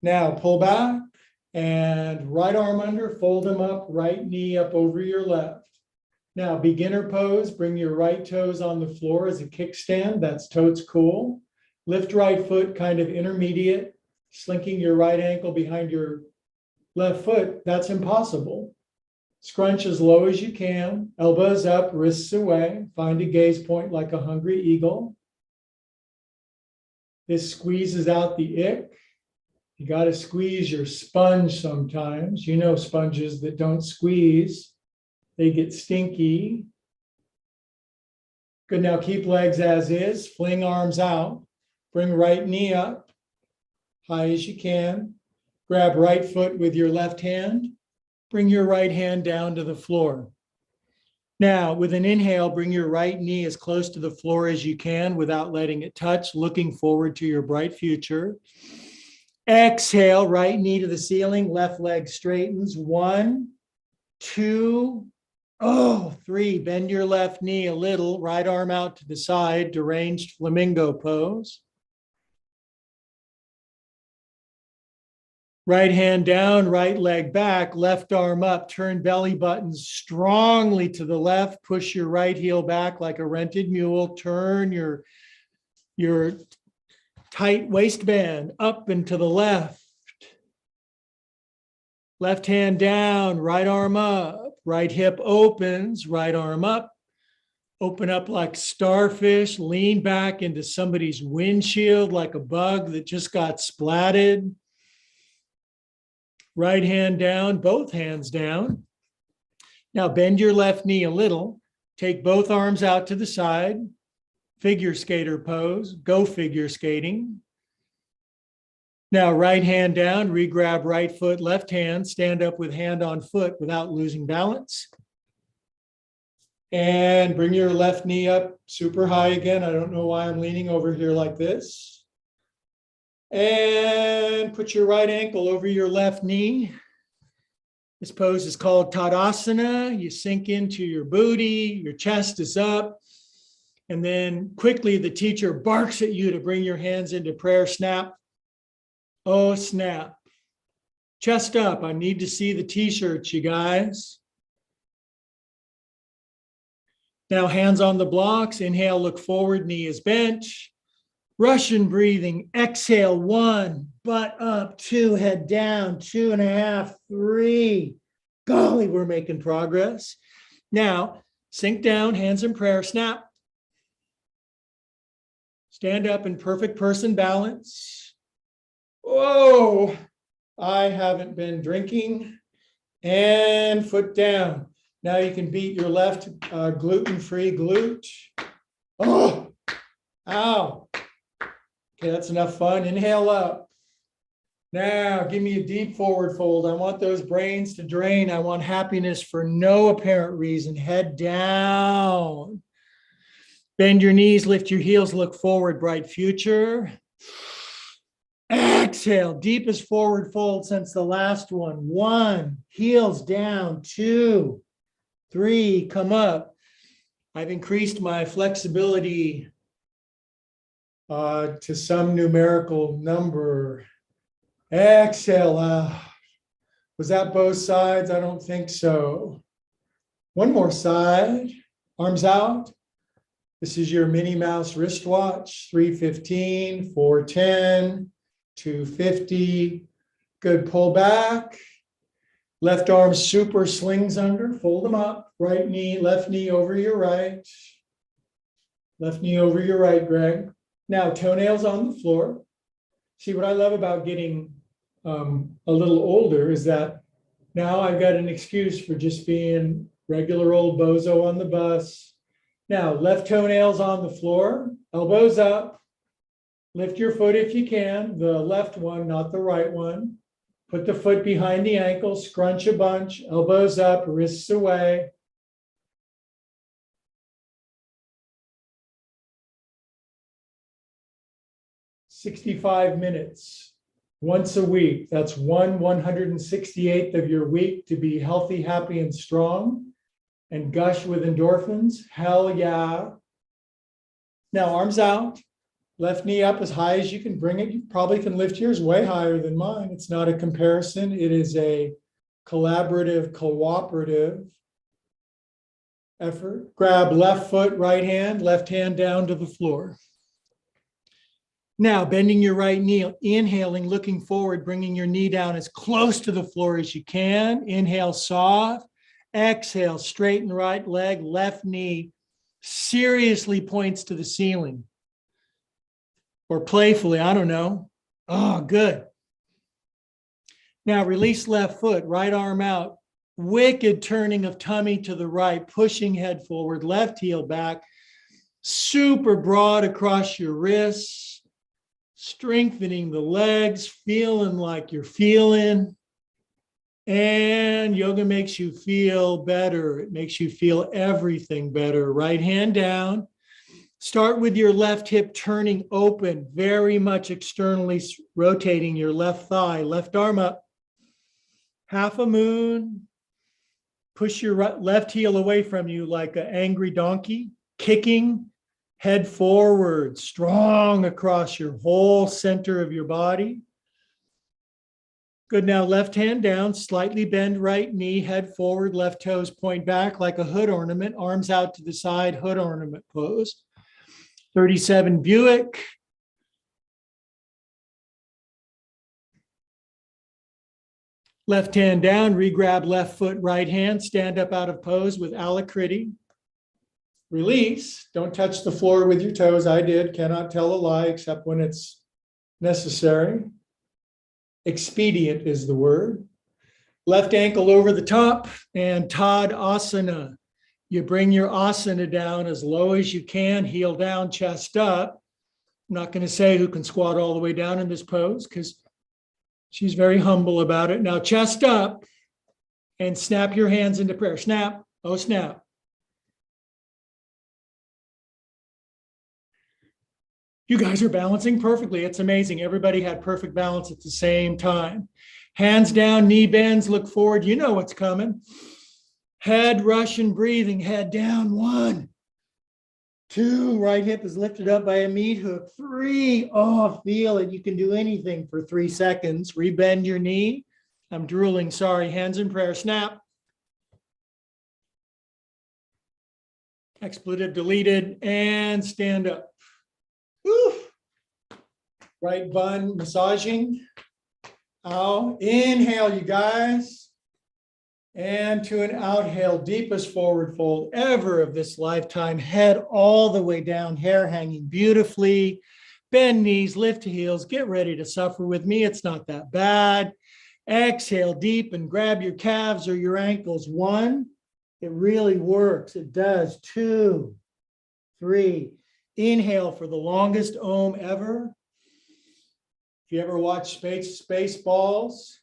Now pull back and right arm under, fold them up, right knee up over your left. Now beginner pose, bring your right toes on the floor as a kickstand. That's totes cool. Lift right foot, kind of intermediate. Slinking your right ankle behind your left foot, that's impossible. Scrunch as low as you can, elbows up, wrists away. Find a gaze point like a hungry eagle. This squeezes out the ick. You got to squeeze your sponge sometimes. You know sponges that don't squeeze, they get stinky. Good, now keep legs as is. Fling arms out. Bring right knee up, high as you can. Grab right foot with your left hand. Bring your right hand down to the floor. Now, with an inhale, bring your right knee as close to the floor as you can without letting it touch, looking forward to your bright future. Exhale, right knee to the ceiling, left leg straightens. 1, 2, 3. Bend your left knee a little, right arm out to the side, deranged flamingo pose. Right hand down, right leg back, left arm up, turn belly buttons strongly to the left, push your right heel back like a rented mule, turn your tight waistband up and to the left. Left hand down, right arm up, right hip opens, right arm up. Open up like starfish, lean back into somebody's windshield like a bug that just got splatted. Right hand down, both hands down. Now bend your left knee a little. Take both arms out to the side. Figure skater pose. Go figure skating. Now right hand down, re-grab right foot, left hand. Stand up with hand on foot without losing balance. And bring your left knee up super high again. I don't know why I'm leaning over here like this. And put your right ankle over your left knee. This pose is called Tadasana. You sink into your booty, your chest is up, and then quickly the teacher barks at you to bring your hands into prayer. Snap. Oh, snap. Chest up. I need to see the t-shirts, you guys. Now hands on the blocks. Inhale, look forward, knee is bent. Russian breathing. Exhale, 1, butt up, 2, head down, 2.5, 3. Golly, we're making progress. Now, sink down, hands in prayer, snap. Stand up in perfect person balance. Whoa, I haven't been drinking. And foot down. Now you can beat your left gluten-free glute. Oh, ow. Okay, that's enough fun. Inhale up. Now give me a deep forward fold. I want those brains to drain. I want happiness for no apparent reason. Head down. Bend your knees, lift your heels, look forward, bright future. Exhale, deepest forward fold since the last one. 1, heels down, 2, 3, come up. I've increased my flexibility to some numerical number. Exhale out. Was that both sides? I don't think so. One more side, arms out. This is your Minnie Mouse wristwatch, 315, 410, 250. Good, pull back. Left arm super slings under, fold them up. Right knee, left knee over your right. Left knee over your right, Greg. Now toenails on the floor. See, what I love about getting a little older is that now I've got an excuse for just being regular old bozo on the bus. Now, left toenails on the floor, elbows up. Lift your foot if you can, the left one, not the right one. Put the foot behind the ankle, scrunch a bunch, elbows up, wrists away. "65 minutes, once a week. That's 1/168th of your week to be healthy, happy, and strong and gush with endorphins. Hell yeah. Now, arms out. Left knee up as high as you can bring it. You probably can lift yours way higher than mine. It's not a comparison. It is a collaborative, cooperative effort. Grab left foot, right hand, left hand down to the floor. Now, bending your right knee, inhaling, looking forward, bringing your knee down as close to the floor as you can. Inhale, soft. Exhale, straighten right leg, left knee seriously points to the ceiling. Or playfully, I don't know. Oh, good. Now release left foot, right arm out. Wicked turning of tummy to the right, pushing head forward, left heel back. Super broad across your wrists. Strengthening the legs, feeling like you're feeling. And yoga makes you feel better. It makes you feel everything better. Right hand down. Start with your left hip turning open, very much externally rotating your left thigh, left arm up. Half a moon. Push your left heel away from you like an angry donkey, kicking, head forward, strong across your whole center of your body. Good, now left hand down, slightly bend right knee, head forward, left toes point back like a hood ornament, arms out to the side, hood ornament pose. 37 Buick. Left hand down, re-grab left foot, right hand, stand up out of pose with alacrity. Release, don't touch the floor with your toes. I did, cannot tell a lie except when it's necessary. Expedient is the word. Left ankle over the top and Tadasana. You bring your asana down as low as you can, heel down, chest up. I'm not going to say who can squat all the way down in this pose because she's very humble about it. Now chest up and snap your hands into prayer. Snap, oh snap. You guys are balancing perfectly. It's amazing. Everybody had perfect balance at the same time. Hands down, knee bends, look forward. You know what's coming. Head Russian breathing, head down. 1, 2, right hip is lifted up by a meat hook. 3, oh, feel it. You can do anything for 3 seconds. Rebend your knee. I'm drooling, sorry. Hands in prayer, snap. Expletive deleted and stand up. Whew. Right bun massaging. Out. Inhale, you guys. And to an outhale, deepest forward fold ever of this lifetime. Head all the way down, hair hanging beautifully. Bend knees, lift heels. Get ready to suffer with me. It's not that bad. Exhale deep and grab your calves or your ankles. 1, it really works. It does. 2, 3. Inhale for the longest Om ever. If you ever watch Spaceballs,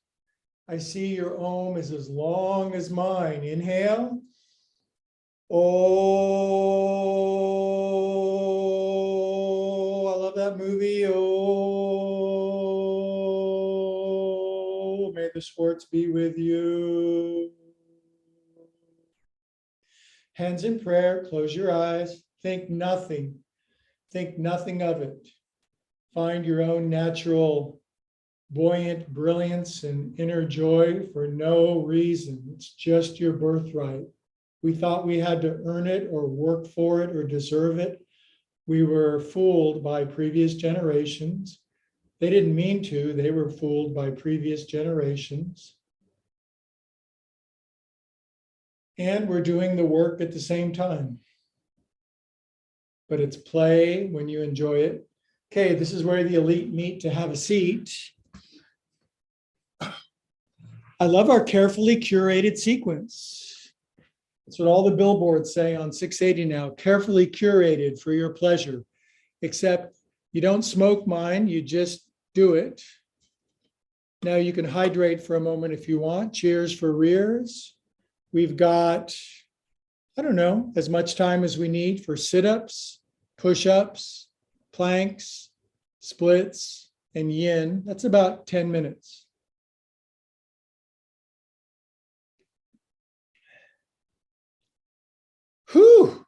I see your Om is as long as mine. Inhale. Oh, I love that movie. Oh, may the sports be with you. Hands in prayer, close your eyes, think nothing of it. Find your own natural buoyant brilliance and inner joy for no reason. It's just your birthright. We thought we had to earn it or work for it or deserve it. We were fooled by previous generations. They didn't mean to, they were fooled by previous generations. And we're doing the work at the same time. But it's play when you enjoy it. Okay, this is where the elite meet to have a seat. I love our carefully curated sequence. That's what all the billboards say on 680 now, carefully curated for your pleasure, except you don't smoke mine, you just do it. Now you can hydrate for a moment if you want. Cheers for rears. We've got, I don't know, as much time as we need for sit-ups, push-ups, planks, splits, and yin. That's about 10 minutes. Whew.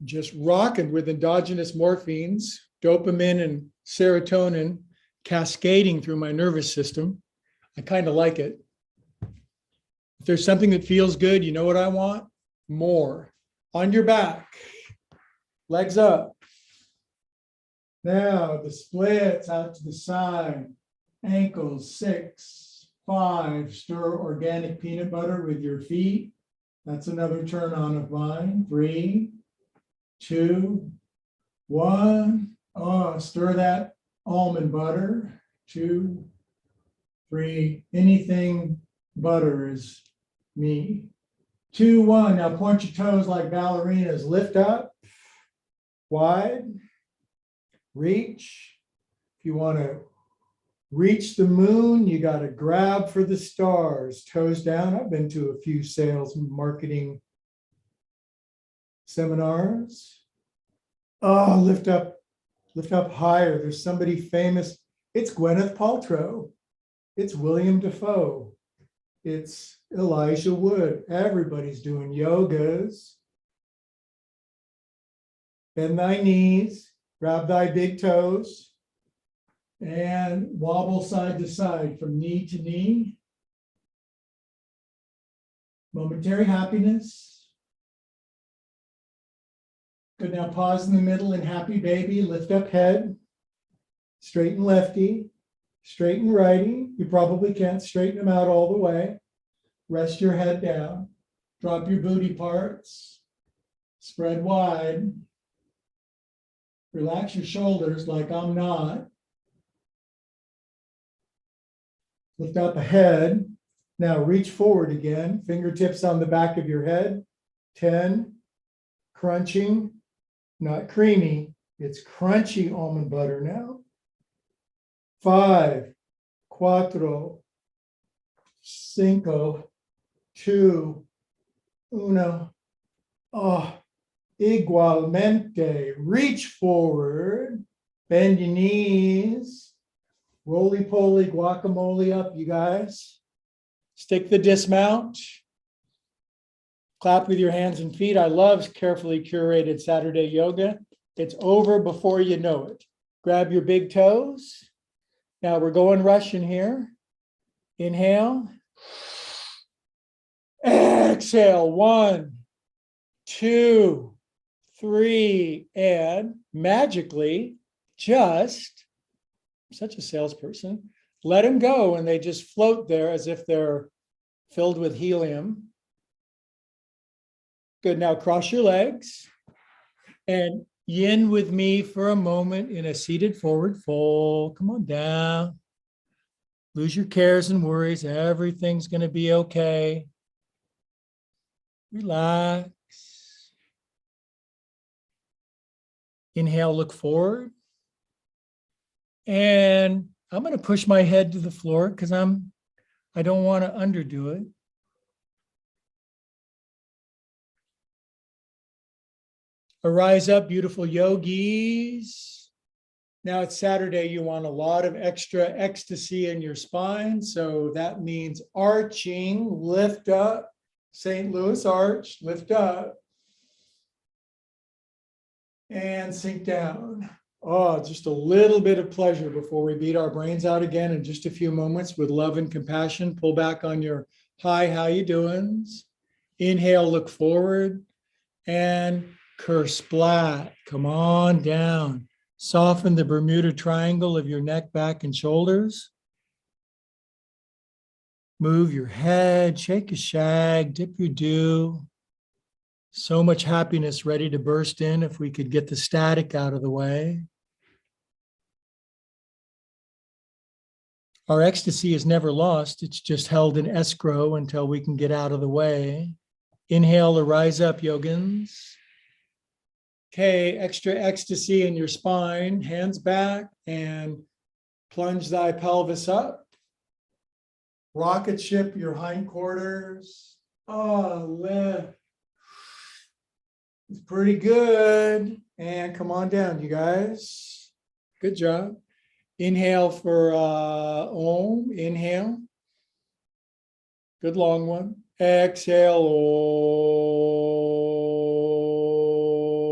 Just rocking with endogenous morphines, dopamine and serotonin cascading through my nervous system. I kind of like it. If there's something that feels good, you know what I want? More. On your back, legs up. Now the splits out to the side, ankles, 6, 5, stir organic peanut butter with your feet. That's another turn on of mine. 3, 2, 1. Oh, stir that almond butter. 2, 3. Anything butter is me. 2, 1. Now point your toes like ballerinas. Lift up, wide, reach. If you want to reach the moon, you got to grab for the stars. Toes down. I've been to a few sales and marketing seminars. Oh, lift up higher. There's somebody famous. It's Gwyneth Paltrow. It's William Dafoe. It's Elijah Wood. Everybody's doing yogas. Bend thy knees, grab thy big toes, and wobble side to side from knee to knee. Momentary happiness. Good, now pause in the middle and happy baby, lift up head, straighten lefty, straighten righty. You probably can't straighten them out all the way. Rest your head down, drop your booty parts, spread wide. Relax your shoulders like I'm not. Lift up ahead. Now reach forward again, fingertips on the back of your head. 10, crunching, not creamy, it's crunchy almond butter now. 5, 4, 5, 2, 1. Oh, igualmente. Reach forward, bend your knees, roly-poly guacamole up, you guys. Stick the dismount. Clap with your hands and feet. I love carefully curated Saturday yoga. It's over before you know it. Grab your big toes. Now we're going Russian here. Inhale. Exhale. 1, 2, 3, and magically, just, such a salesperson, let them go and they just float there as if they're filled with helium. Good, now cross your legs and yin with me for a moment in a seated forward fold. Come on down. Lose your cares and worries. Everything's going to be okay. Relax. Inhale, look forward. And I'm going to push my head to the floor because I don't want to underdo it. Arise up, beautiful yogis. Now it's Saturday. You want a lot of extra ecstasy in your spine. So that means arching, lift up. St. Louis arch, lift up. And sink down. Oh, just a little bit of pleasure before we beat our brains out again in just a few moments with love and compassion. Pull back on your hi, how you doings? Inhale, look forward, and curse splat. Come on down. Soften the Bermuda Triangle of your neck, back, and shoulders. Move your head, shake a shag, dip your dew. So much happiness ready to burst in if we could get the static out of the way. Our ecstasy is never lost. It's just held in escrow until we can get out of the way. Inhale to rise up, yogins. Okay, extra ecstasy in your spine, hands back, and plunge thy pelvis up. Rocket ship your hindquarters. Oh, lift. It's pretty good. And come on down, you guys. Good job. Inhale for Om. Inhale. Good long one. Exhale.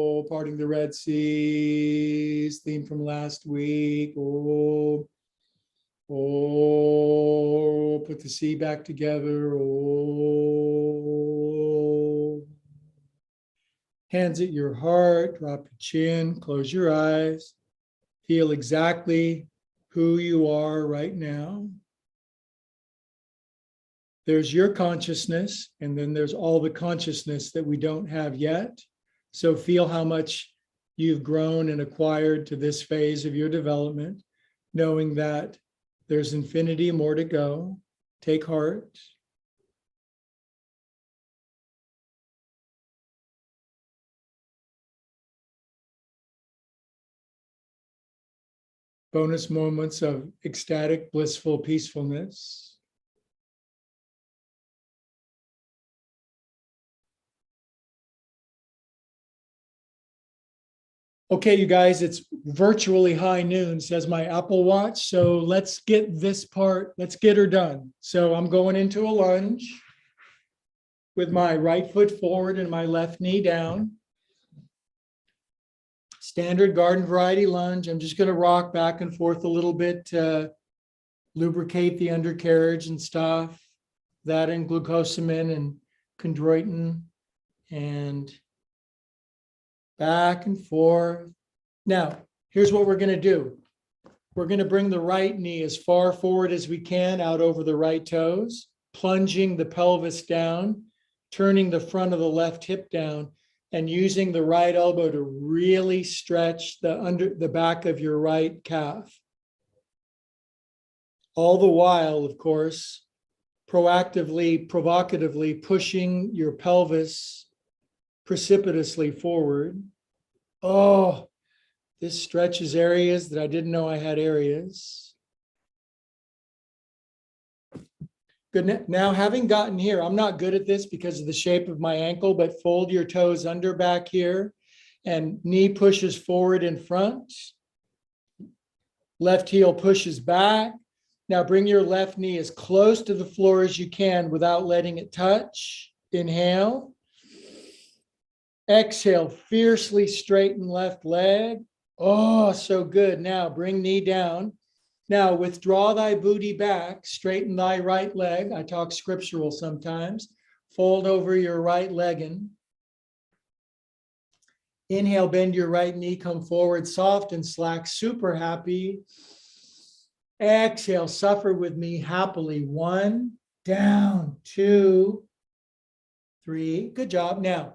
Oh, parting the Red Seas. Theme from last week. Oh. Oh. Put the C back together. Oh. Hands at your heart, drop your chin, close your eyes. Feel exactly who you are right now. There's your consciousness, and then there's all the consciousness that we don't have yet. So feel how much you've grown and acquired to this phase of your development, knowing that there's infinity more to go. Take heart. Bonus moments of ecstatic, blissful peacefulness. Okay, you guys, it's virtually high noon, says my Apple Watch. So let's get this part, let's get her done. So I'm going into a lunge with my right foot forward and my left knee down. Standard garden variety lunge. I'm just going to rock back and forth a little bit to lubricate the undercarriage and stuff. That and glucosamine and chondroitin, and back and forth. Now, here's what we're going to do. We're going to bring the right knee as far forward as we can out over the right toes, plunging the pelvis down, turning the front of the left hip down, and using the right elbow to really stretch the back of your right calf. All the while, of course, proactively, provocatively pushing your pelvis precipitously forward. Oh, this stretches areas that I didn't know I had areas. Good. Now, having gotten here, I'm not good at this because of the shape of my ankle, but fold your toes under back here and knee pushes forward in front. Left heel pushes back. Now bring your left knee as close to the floor as you can without letting it touch. Inhale. Exhale, fiercely straighten left leg. Oh, so good. Now bring knee down. Now withdraw thy booty back, straighten thy right leg. I talk scriptural sometimes. Fold over your right legging. Inhale, bend your right knee, come forward, soft and slack, super happy. Exhale, suffer with me happily. 1, down, 2, 3. Good job. Now,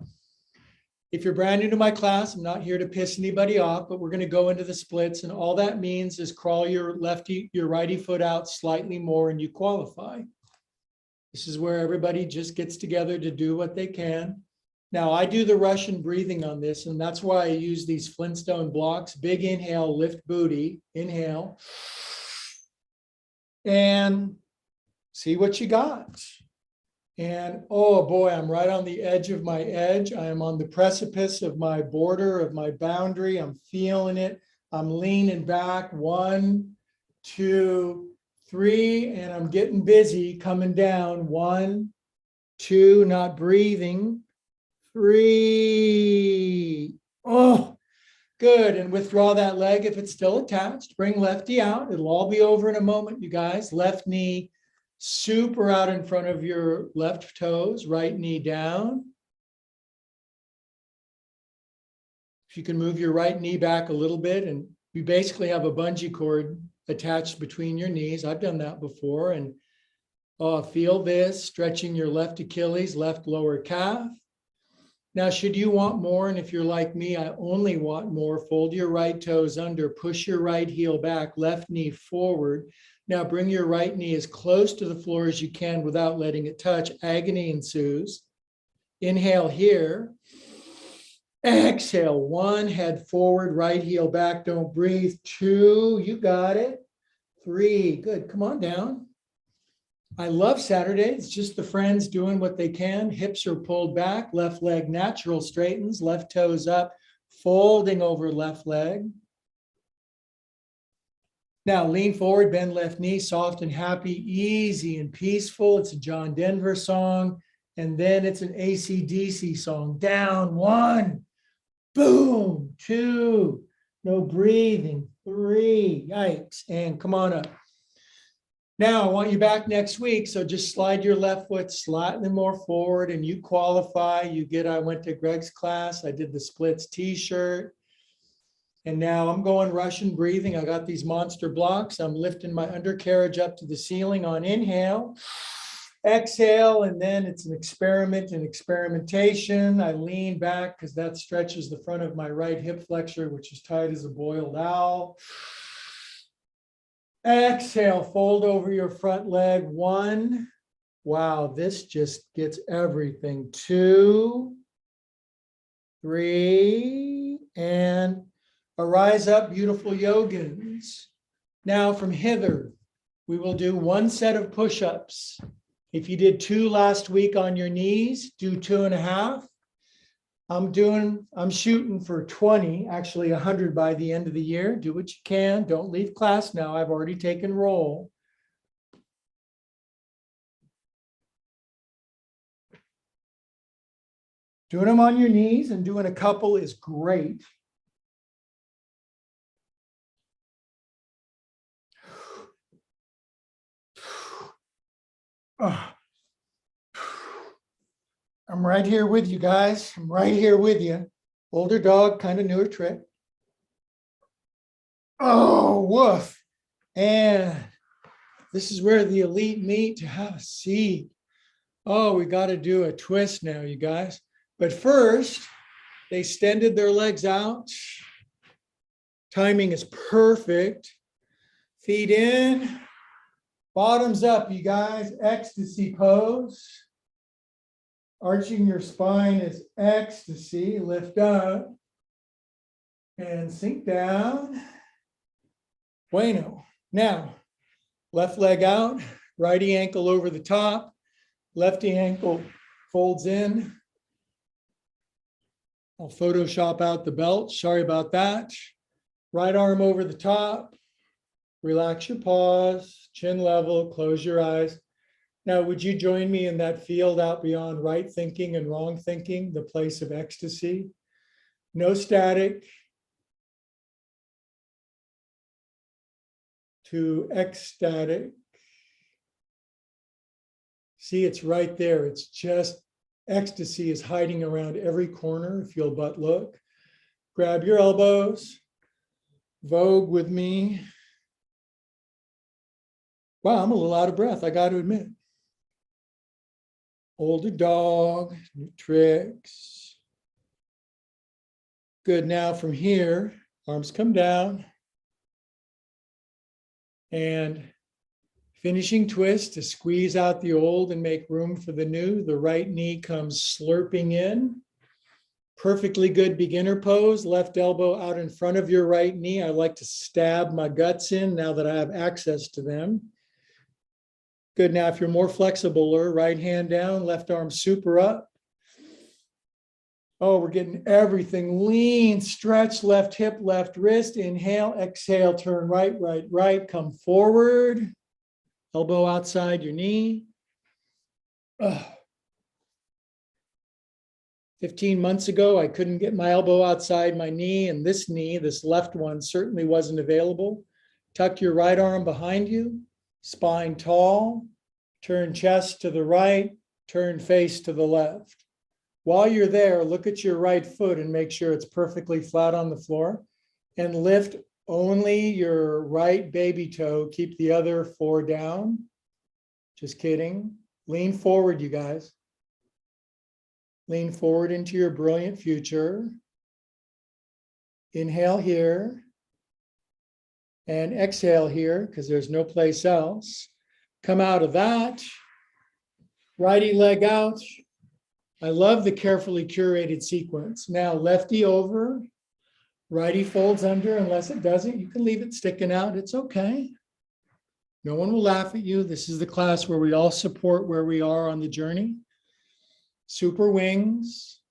if you're brand new to my class, I'm not here to piss anybody off, but we're going to go into the splits. And all that means is crawl your righty foot out slightly more and you qualify. This is where everybody just gets together to do what they can. Now, I do the Russian breathing on this, and that's why I use these Flintstone blocks. Big inhale, lift booty, inhale. And see what you got. And oh boy, I'm right on the edge of my edge. I am on the precipice of my border, of my boundary. I'm feeling it. I'm leaning back. 1, 2, 3, and I'm getting busy coming down. 1, 2, not breathing. 3. Oh, good. And withdraw that leg if it's still attached. Bring lefty out. It'll all be over in a moment, you guys. Left knee super out in front of your left toes. Right knee down. If you can move your right knee back a little bit, and you basically have a bungee cord attached between your knees. I've done that before. And feel this, stretching your left Achilles, left lower calf. Now, should you want more, and if you're like me, I only want more, fold your right toes under, push your right heel back, left knee forward. Now bring your right knee as close to the floor as you can without letting it touch. Agony ensues. Inhale here. Exhale. 1, head forward, right heel back, don't breathe. 2, you got it. 3, good, come on down. I love Saturday. It's just the friends doing what they can. Hips are pulled back, left leg natural straightens, left toes up, folding over left leg. Now lean forward, bend left knee, soft and happy, easy and peaceful. It's a John Denver song. And then it's an AC/DC song. Down, 1, boom, 2, no breathing, 3, yikes, and come on up. Now, I want you back next week, so just slide your left foot slightly more forward and you qualify. You get, I went to Greg's class, I did the splits t-shirt, and now I'm going Russian breathing. I got these monster blocks. I'm lifting my undercarriage up to the ceiling on inhale, exhale, and then it's an experiment and experimentation. I lean back because that stretches the front of my right hip flexor, which is tight as a boiled owl. Exhale, fold over your front leg. 1. Wow, this just gets everything. 2, 3, and arise up, beautiful yogins. Now from hither, we will do 1 set of push-ups. If you did 2 last week on your knees, do 2.5. I'm shooting for 20, actually 100 by the end of the year. Do what you can. Don't leave class now. I've already taken roll. Doing them on your knees and doing a couple is great. Oh. I'm right here with you guys. I'm right here with you. Older dog, kind of newer trick. Oh, woof. And this is where the elite meet to have a seat. Oh, we got to do a twist now, you guys. But first, they extended their legs out. Timing is perfect. Feet in. Bottoms up, you guys. Ecstasy pose. Arching your spine is ecstasy. Lift up and sink down. Bueno. Now, left leg out, righty ankle over the top, lefty ankle folds in. I'll Photoshop out the belt. Sorry about that. Right arm over the top. Relax your paws, chin level, close your eyes. Now, would you join me in that field out beyond right thinking and wrong thinking, the place of ecstasy? No static to ecstatic. See, it's right there. It's just ecstasy is hiding around every corner if you'll but look. Grab your elbows. Vogue with me. Wow, I'm a little out of breath, I got to admit. Older dog, new tricks. Good, now from here, arms come down. And finishing twist to squeeze out the old and make room for the new. The right knee comes slurping in. Perfectly good beginner pose, left elbow out in front of your right knee. I like to stab my guts in now that I have access to them. Good, now if you're more flexible, right hand down, left arm super up. Oh, we're getting everything. Lean, stretch, left hip, left wrist. Inhale, exhale, turn right, right, right. Come forward. Elbow outside your knee. 15 months ago, I couldn't get my elbow outside my knee, and this left one, certainly wasn't available. Tuck your right arm behind you, spine tall, turn chest to the right, turn face to the left. While you're there, look at your right foot and make sure it's perfectly flat on the floor, and lift only your right baby toe. Keep the other 4 down. Just kidding. Lean forward, you guys. Lean forward into your brilliant future. Inhale here and exhale here because there's no place else. Come out of that. Righty leg out. I love the carefully curated sequence. Now lefty over, righty folds under. Unless it doesn't, you can leave it sticking out. It's okay. No one will laugh at you. This is the class where we all support where we are on the journey. Super wings,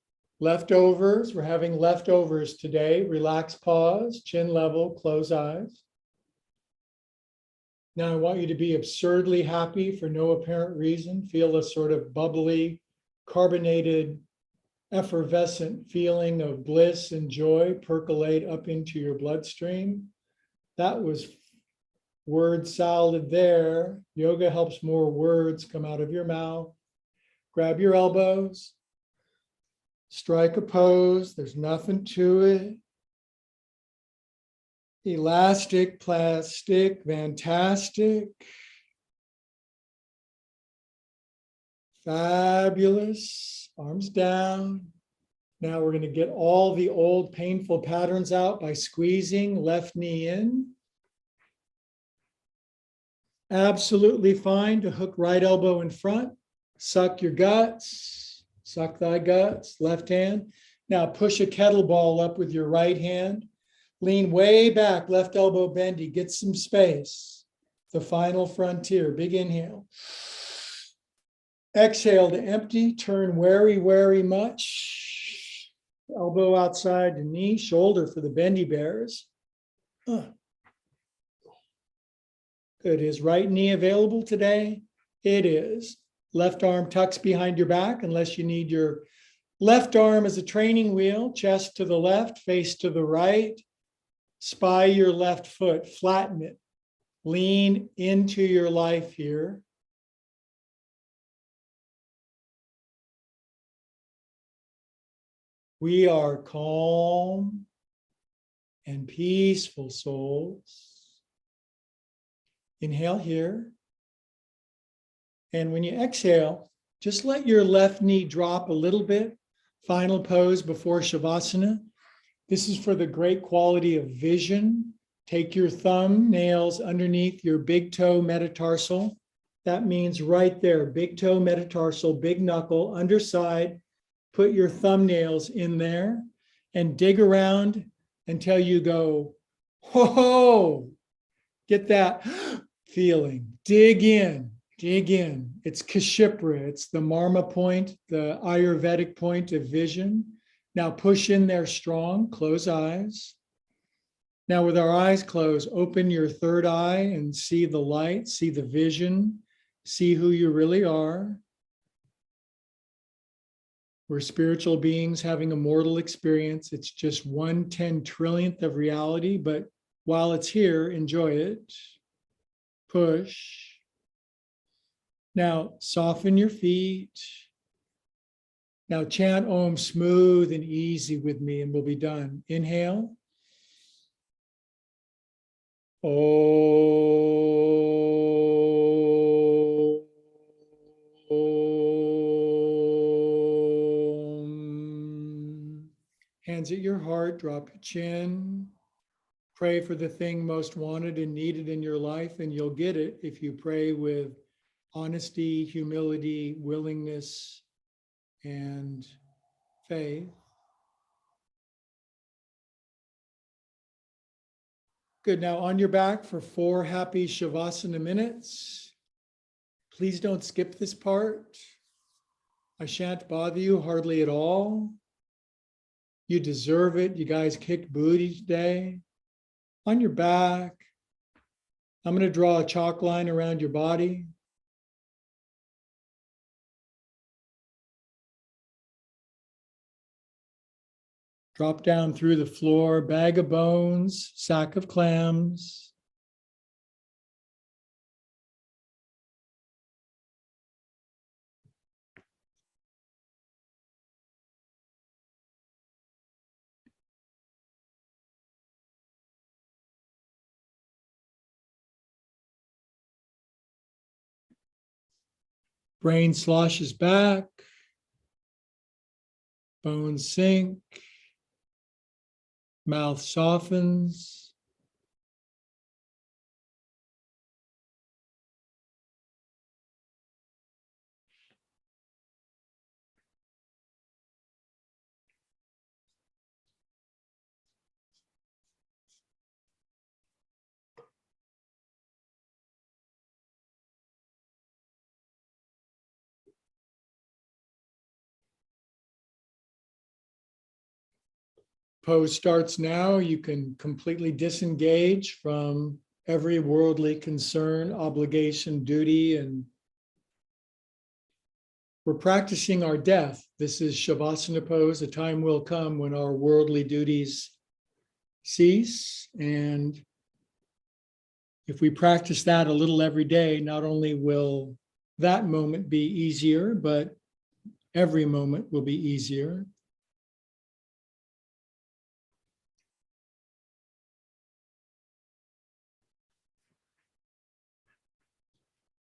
leftovers. We're having leftovers today. Relax, pause, chin level, close eyes. Now I want you to be absurdly happy for no apparent reason. Feel a sort of bubbly, carbonated, effervescent feeling of bliss and joy percolate up into your bloodstream. That was word salad there. Yoga helps more words come out of your mouth. Grab your elbows, strike a pose. There's nothing to it. Elastic, plastic, fantastic. Fabulous. Arms down. Now we're going to get all the old painful patterns out by squeezing left knee in. Absolutely fine to hook right elbow in front. Suck your guts, suck thy guts, left hand. Now push a kettlebell up with your right hand. Lean way back, left elbow bendy, get some space. The final frontier, big inhale. Exhale to empty, turn wary much. Elbow outside the knee, shoulder for the bendy bears. Good, is right knee available today? It is. Left arm tucks behind your back unless you need your left arm as a training wheel, chest to the left, face to the right. Spy your left foot, flatten it. Lean into your life here. We are calm and peaceful souls. Inhale here. And when you exhale, just let your left knee drop a little bit. Final pose before Shavasana. This is for the great quality of vision. Take your thumb nails underneath your big toe metatarsal. That means right there, big toe metatarsal, big knuckle, underside. Put your thumbnails in there and dig around until you go, ho-ho, get that feeling. Dig in. Dig in. It's Kashipra. It's the Marma point, the Ayurvedic point of vision. Now push in there strong. Close eyes. Now with our eyes closed, open your third eye and see the light, see the vision, see who you really are. We're spiritual beings having a mortal experience. It's just 1/10 trillionth of reality, but while it's here, enjoy it. Push. Now, soften your feet. Now chant Om smooth and easy with me and we'll be done. Inhale. Om. Hands at your heart, drop your chin. Pray for the thing most wanted and needed in your life, and you'll get it if you pray with honesty, humility, willingness, and faith. Good. Now on your back for 4 happy Shavasana minutes. Please don't skip this part. I shan't bother you hardly at all. You deserve it. You guys kicked booty today. On your back, I'm going to draw a chalk line around your body. Drop down through the floor, bag of bones, sack of clams. Brain sloshes back, bones sink, mouth softens. Pose starts now. You can completely disengage from every worldly concern, obligation, duty, and we're practicing our death. This is Shavasana pose. A time will come when our worldly duties cease. And if we practice that a little every day, not only will that moment be easier, but every moment will be easier.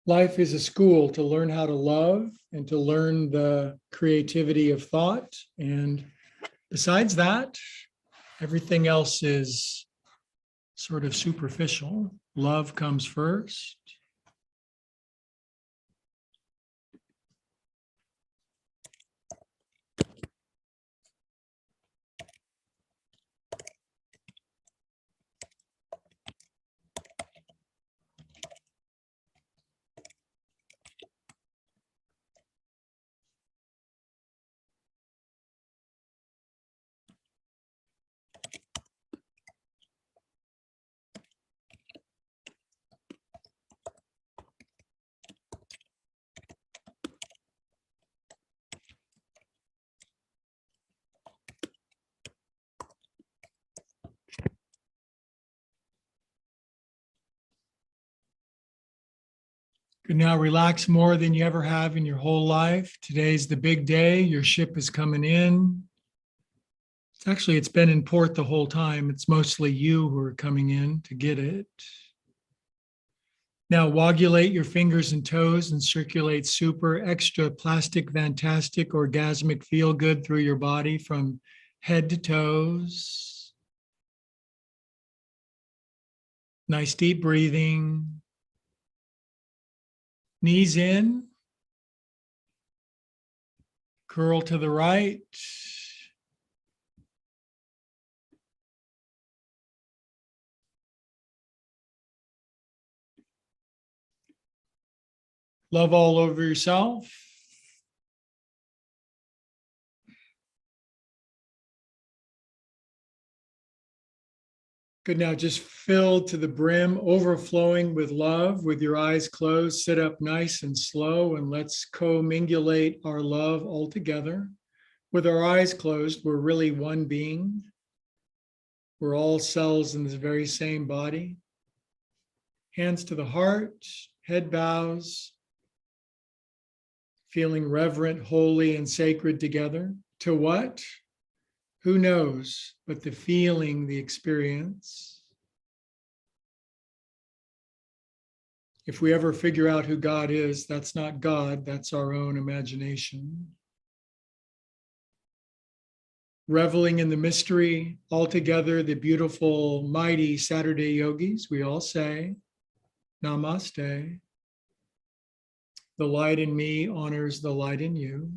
Life is a school to learn how to love and to learn the creativity of thought. And besides that, everything else is sort of superficial. Love comes first. You can now relax more than you ever have in your whole life. Today's the big day. Your ship is coming in. It's been in port the whole time. It's mostly you who are coming in to get it. Now wagulate your fingers and toes and circulate super, extra, plastic, fantastic, orgasmic feel good through your body from head to toes. Nice deep breathing. Knees in. Curl to the right. Love all over yourself. Good. Now just filled to the brim, overflowing with love, with your eyes closed. Sit up nice and slow and let's co-mingulate our love all together. With our eyes closed, we're really one being. We're all cells in this very same body. Hands to the heart, head bows. feeling reverent, holy, and sacred together. To what? Who knows? But the feeling, the experience. If we ever figure out who God is, that's not God, that's our own imagination. Reveling in the mystery, all together, the beautiful, mighty Saturday yogis, we all say, Namaste. The light in me honors the light in you.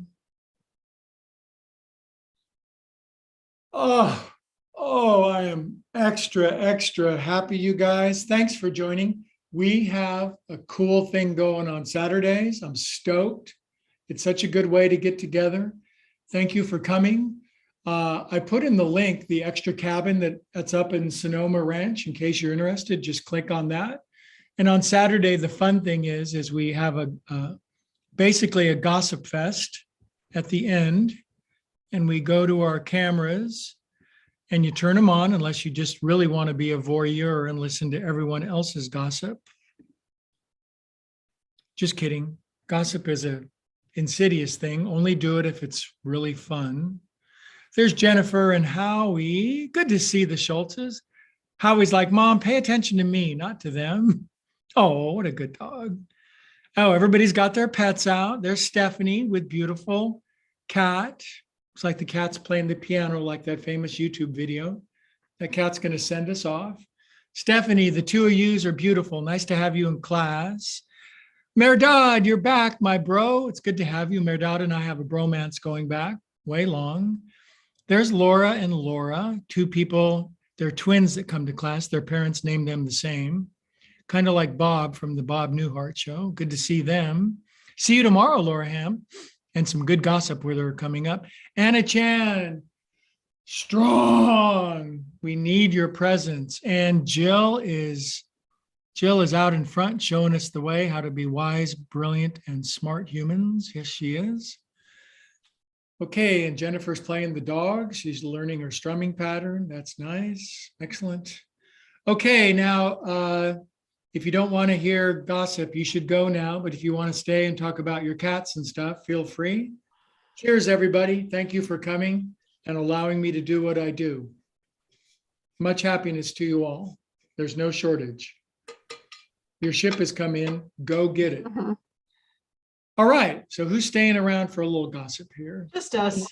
I am extra happy, you guys. Thanks for joining. We have a cool thing going on Saturdays. I'm stoked. It's such a good way to get together. Thank you for coming. I put in the link, the extra cabin that's up in Sonoma Ranch. In case you're interested, just click on that. And on Saturday, the fun thing is we have basically a gossip fest at the end, and we go to our cameras and you turn them on unless you just really want to be a voyeur and listen to everyone else's gossip. Just kidding. Gossip is an insidious thing. Only do it if it's really fun. There's Jennifer and Howie. Good to see the Schultzes. Howie's like, Mom, pay attention to me, not to them. Oh, what a good dog. Oh, everybody's got their pets out. There's Stephanie with beautiful cat. Looks like the cat's playing the piano like that famous YouTube video. That cat's going to send us off. Stephanie, the two of yous are beautiful. Nice to have you in class. Merdad, you're back, my bro. It's good to have you. Merdad and I have a bromance going back way long. There's Laura and Laura, two people. They're twins that come to class. Their parents named them the same. Kind of like Bob from the Bob Newhart show. Good to see them. See you tomorrow, Laura Ham. And some good gossip where they're coming up. Anna Chan, strong. We need your presence. And Jill is out in front showing us the way how to be wise, brilliant, and smart humans. Yes, she is. Okay, and Jennifer's playing the dog. She's learning her strumming pattern. That's nice. Excellent. Okay, now, if you don't want to hear gossip, you should go now. But if you want to stay and talk about your cats and stuff, feel free. Cheers, everybody. Thank you for coming and allowing me to do what I do. Much happiness to you all. There's no shortage. Your ship has come in. Go get it. All right. So who's staying around for a little gossip here? Just us.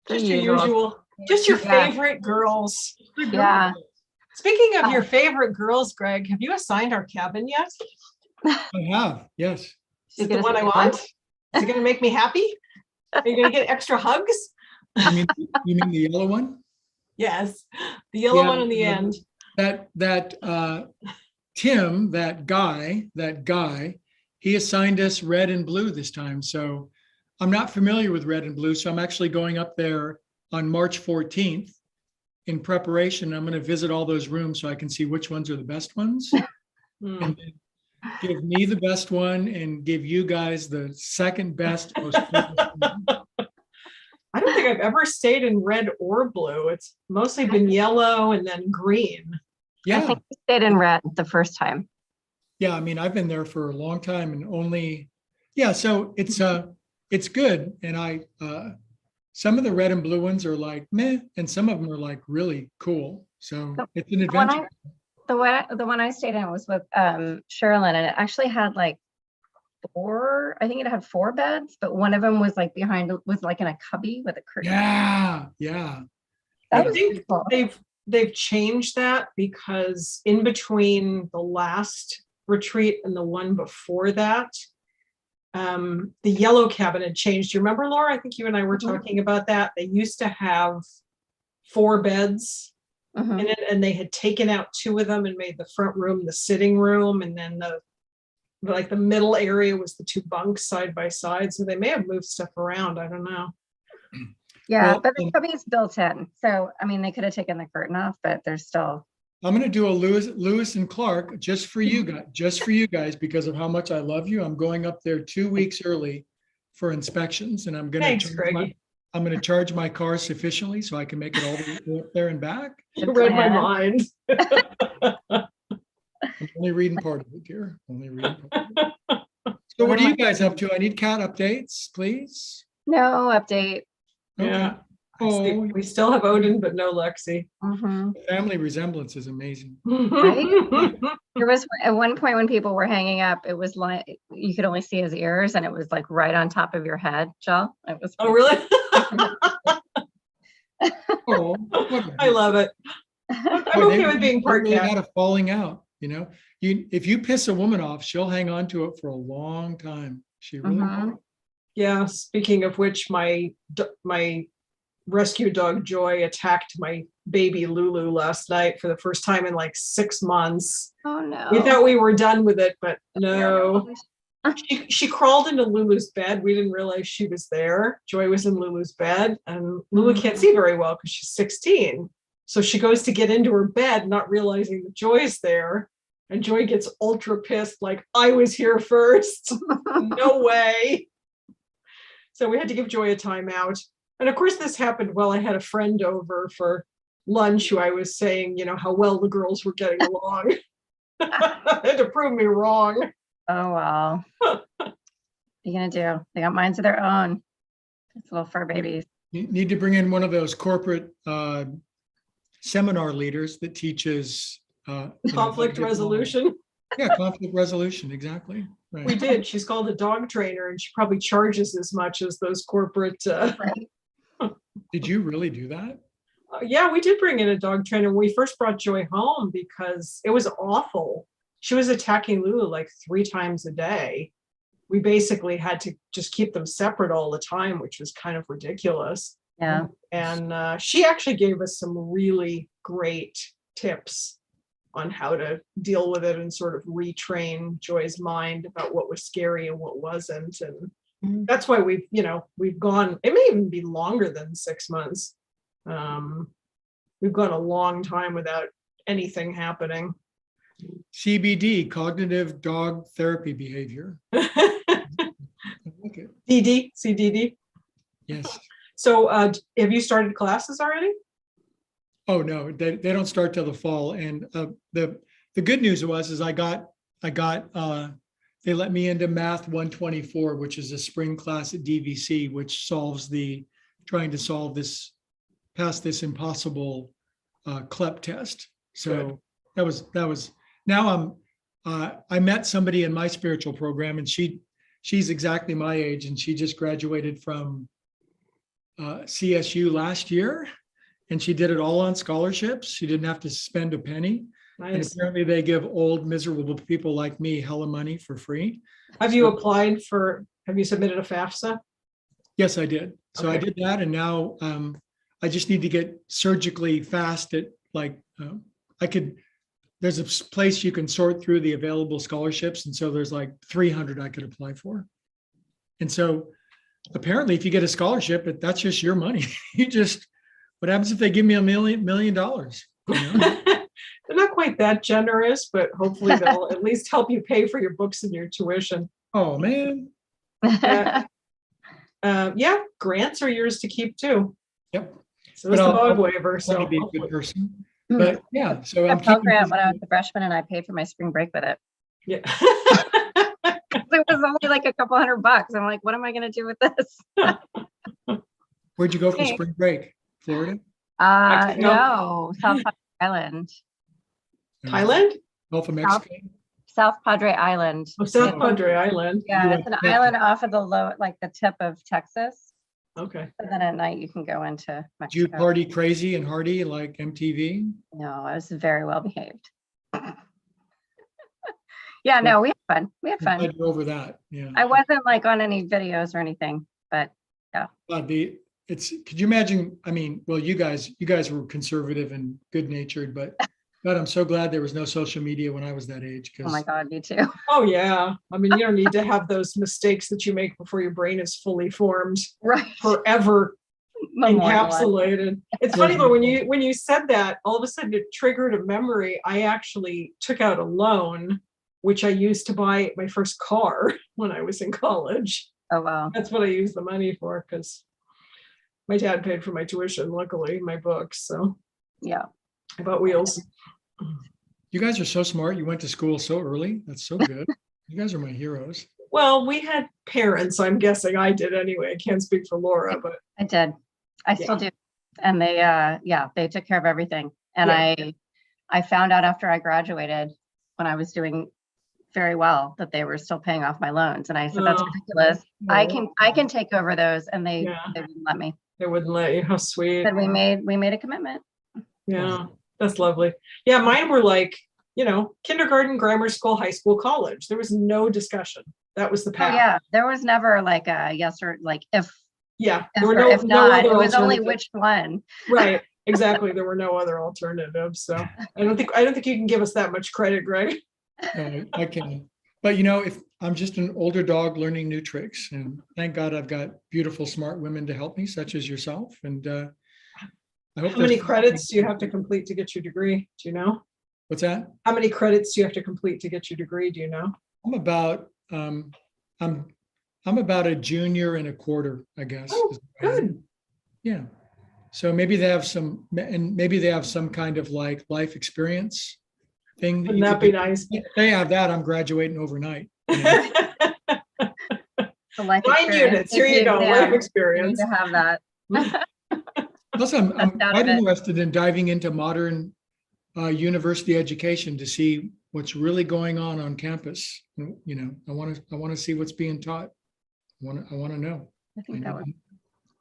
Just your usual. Just your favorite girls. Yeah. Speaking of your favorite girls, Greg, have you assigned our cabin yet? I have, yes. Is it the one I want? Is it going to make me happy? Are you going to get extra hugs? You mean the yellow one? Yes, the yellow one on the end. Tim, that guy, he assigned us red and blue this time. So I'm not familiar with red and blue. So I'm actually going up there on March 14th in preparation. I'm going to visit all those rooms so I can see which ones are the best ones. And then give me the best one and give you guys the second best. Most I don't think I've ever stayed in red or blue. It's mostly been yellow and then green. Yeah. I think we stayed in red the first time. Yeah, I mean, I've been there for a long time and so it's good. And some of the red and blue ones are like meh, and some of them are like really cool. So it's an adventure. The one I stayed in was with Sherilyn, and it actually had like I think it had 4 beds, but one of them was like was like in a cubby with a curtain. Yeah. That I was think cool. they've changed that because in between the last retreat and the one before that, the yellow cabin had changed. You remember, Laura? I think you and I were talking about that. They used to have 4 beds in it, and they had taken out 2 of them and made the front room the sitting room, and then the middle area was the 2 bunks side by side. So they may have moved stuff around. I don't know. Yeah, Well, but the cubby's built in. So I mean, they could have taken the curtain off, but there's still. I'm going to do a Lewis and Clark just for you guys, because of how much I love you. I'm going up there 2 weeks early for inspections, and I'm going to charge my car sufficiently so I can make it all the way up there and back. You read my mind. I'm only reading part of it, dear. Only reading part of it. So what are you guys up to? I need cat updates, please. No update. Okay. Yeah. I see. Oh, We still have Odin, but no Lexi. Mhm. family resemblance is amazing. There was at one point when people were hanging up, it was like you could only see his ears, and it was like right on top of your head, Jill. It was. Oh, really? Oh, I love it. I'm okay with being part really cat. had a falling out, you know. If you piss a woman off, she'll hang on to it for a long time. She really will. Mhm. Yeah, speaking of which, my rescue dog Joy attacked my baby Lulu last night for the first time in like 6 months. Oh no. We thought we were done with it, but no. She crawled into Lulu's bed. We didn't realize she was there. Joy was in Lulu's bed, and Lulu can't see very well because she's 16. So she goes to get into her bed, not realizing that Joy's there. And Joy gets ultra pissed, like, I was here first. No way. So we had to give Joy a timeout. And of course, this happened while I had a friend over for lunch who I was saying, how well the girls were getting along. Had to prove me wrong. Oh well. What are you gonna do? They got minds of their own. It's little fur babies. You need to bring in one of those corporate seminar leaders that teaches Conflict resolution. Yeah, conflict resolution, exactly. Right. We did. She's called a dog trainer, and she probably charges as much as those corporate. Did you really do that? Yeah, we did bring in a dog trainer when we first brought Joy home because it was awful. She was attacking Lulu like 3 times a day. We basically had to just keep them separate all the time, which was kind of ridiculous. Yeah. And she actually gave us some really great tips on how to deal with it and sort of retrain Joy's mind about what was scary and what wasn't. And that's why we've gone, it may even be longer than 6 months. We've gone a long time without anything happening. CBD, cognitive dog therapy behavior. Okay. CDD. Yes. So have you started classes already? Oh no, they don't start till the fall. And the good news is I got they let me into Math 124, which is a spring class at DVC, which trying to pass this impossible CLEP test. So that was now I met somebody in my spiritual program, and she's exactly my age, and she just graduated from CSU last year. And she did it all on scholarships. She didn't have to spend a penny. Nice. And apparently they give old, miserable people like me hella money for free. Have you submitted a FAFSA? Yes, I did. So I Okay. did that. And now I just need to get surgically fast at there's a place you can sort through the available scholarships. And so there's like 300 I could apply for. And so apparently if you get a scholarship, that's just your money. What happens if they give me $1 million? They're not quite that generous, but hopefully they'll at least help you pay for your books and your tuition. Oh man. Yeah, grants are yours to keep too. Yep. So it's the bog waiver. I So want to be a good person. But yeah, so I I'm Pell keeping Grant when I was a freshman, and I paid for my spring break with it. yeah. It was only like a couple $100. I'm like, what am I gonna do with this? Where'd you go for spring break? Florida? Mexico? No, South Padre Island. Thailand? Gulf of Mexico? South Padre Island. Oh, South Padre Island. Yeah, it's an island off of the tip of Texas. Okay. And then at night you can go into Did you Mexico. party crazy and hardy like MTV? No, I was very well behaved. Yeah, no, we had fun. We had I'm glad fun. you're over that. Yeah. I wasn't like on any videos or anything, but But could you imagine? I mean, well, you guys were conservative and good natured, but God, I'm so glad there was no social media when I was that age. oh my God, me too. Oh yeah. I mean, you don't need to have those mistakes that you make before your brain is fully formed, Right. forever Memorialized. encapsulated. It's funny though, when you said that, all of a sudden it triggered a memory. I actually took out a loan, which I used to buy my first car when I was in college. Oh wow. That's what I used the money for, because my dad paid for my tuition, luckily, my books. So Yeah. I bought wheels. You guys are so smart. You went to school so early. That's so good. You guys are my heroes. Well, we had parents, I'm guessing I did anyway. I can't speak for Laura, but I did. I still do. And they, yeah, they took care of everything. And Yeah. I found out after I graduated, when I was doing very well, that they were still paying off my loans. And I said, that's Oh, ridiculous. I can take over those. And they Yeah. wouldn't let me. they wouldn't let you. How sweet. Said we made a commitment. Yeah, that's lovely. Yeah, mine were like, kindergarten, grammar school, high school, college. There was no discussion. That was the Oh path. yeah. There was never like a yes or like if Yeah, if, there were or if no not, other it was only alternatives. which one. Right, exactly. There were no other alternatives. So I don't think you can give us that much credit, Greg. No, I can. But if I'm just an older dog learning new tricks, and thank God I've got beautiful, smart women to help me, such as yourself. And I hope How many that's- credits do you have to complete to get your degree? Do you know? What's that? How many credits do you have to complete to get your degree? Do you know? I'm about I'm about a junior and a quarter, I guess. Oh, good. Yeah. So maybe they have some kind of like life experience thing. Wouldn't that be nice? They have that. I'm graduating overnight. The life 9 experience units. is Here you the go. exam. Life You need experience. to have that. Plus, I'm That's out quite of it. interested in diving into modern university education to see what's really going on campus. I want to see what's being taught. I want to know. I think that would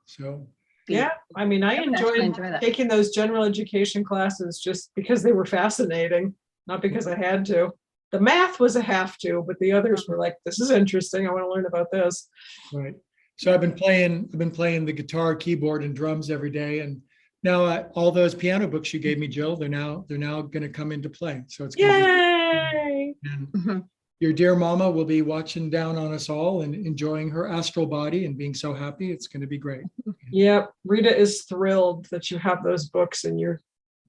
So be. Yeah, I mean, I would actually enjoyed enjoy that. taking those general education classes just because they were fascinating, not because I had to. The math was a have to, but the others were like, this is interesting. I want to learn about this. right. So I've been playing the guitar, keyboard, and drums every day, and now all those piano books you gave me, Jill, they're now going to come into play. So it's going to Yay! be. And Mhm. your dear mama will be watching down on us all and enjoying her astral body and being so happy. It's going to be great. Yep, Rita is thrilled that you have those books and you're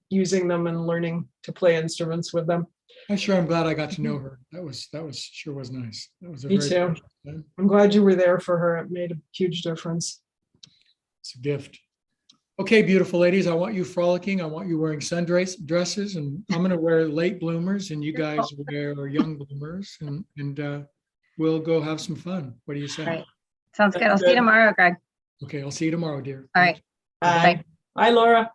using them and learning to play instruments with them. I'm glad I got to know her. That was sure was nice. That was a Me very too. special time. I'm glad you were there for her. It made a huge difference. It's a gift. Okay, beautiful ladies, I want you frolicking. I want you wearing dresses, and I'm going to wear late bloomers, and you guys wear young bloomers, and we'll go have some fun. What do you say? Right. Sounds good. I'll see you tomorrow, Greg. Okay, I'll see you tomorrow, dear. All right. Bye. Bye, Laura.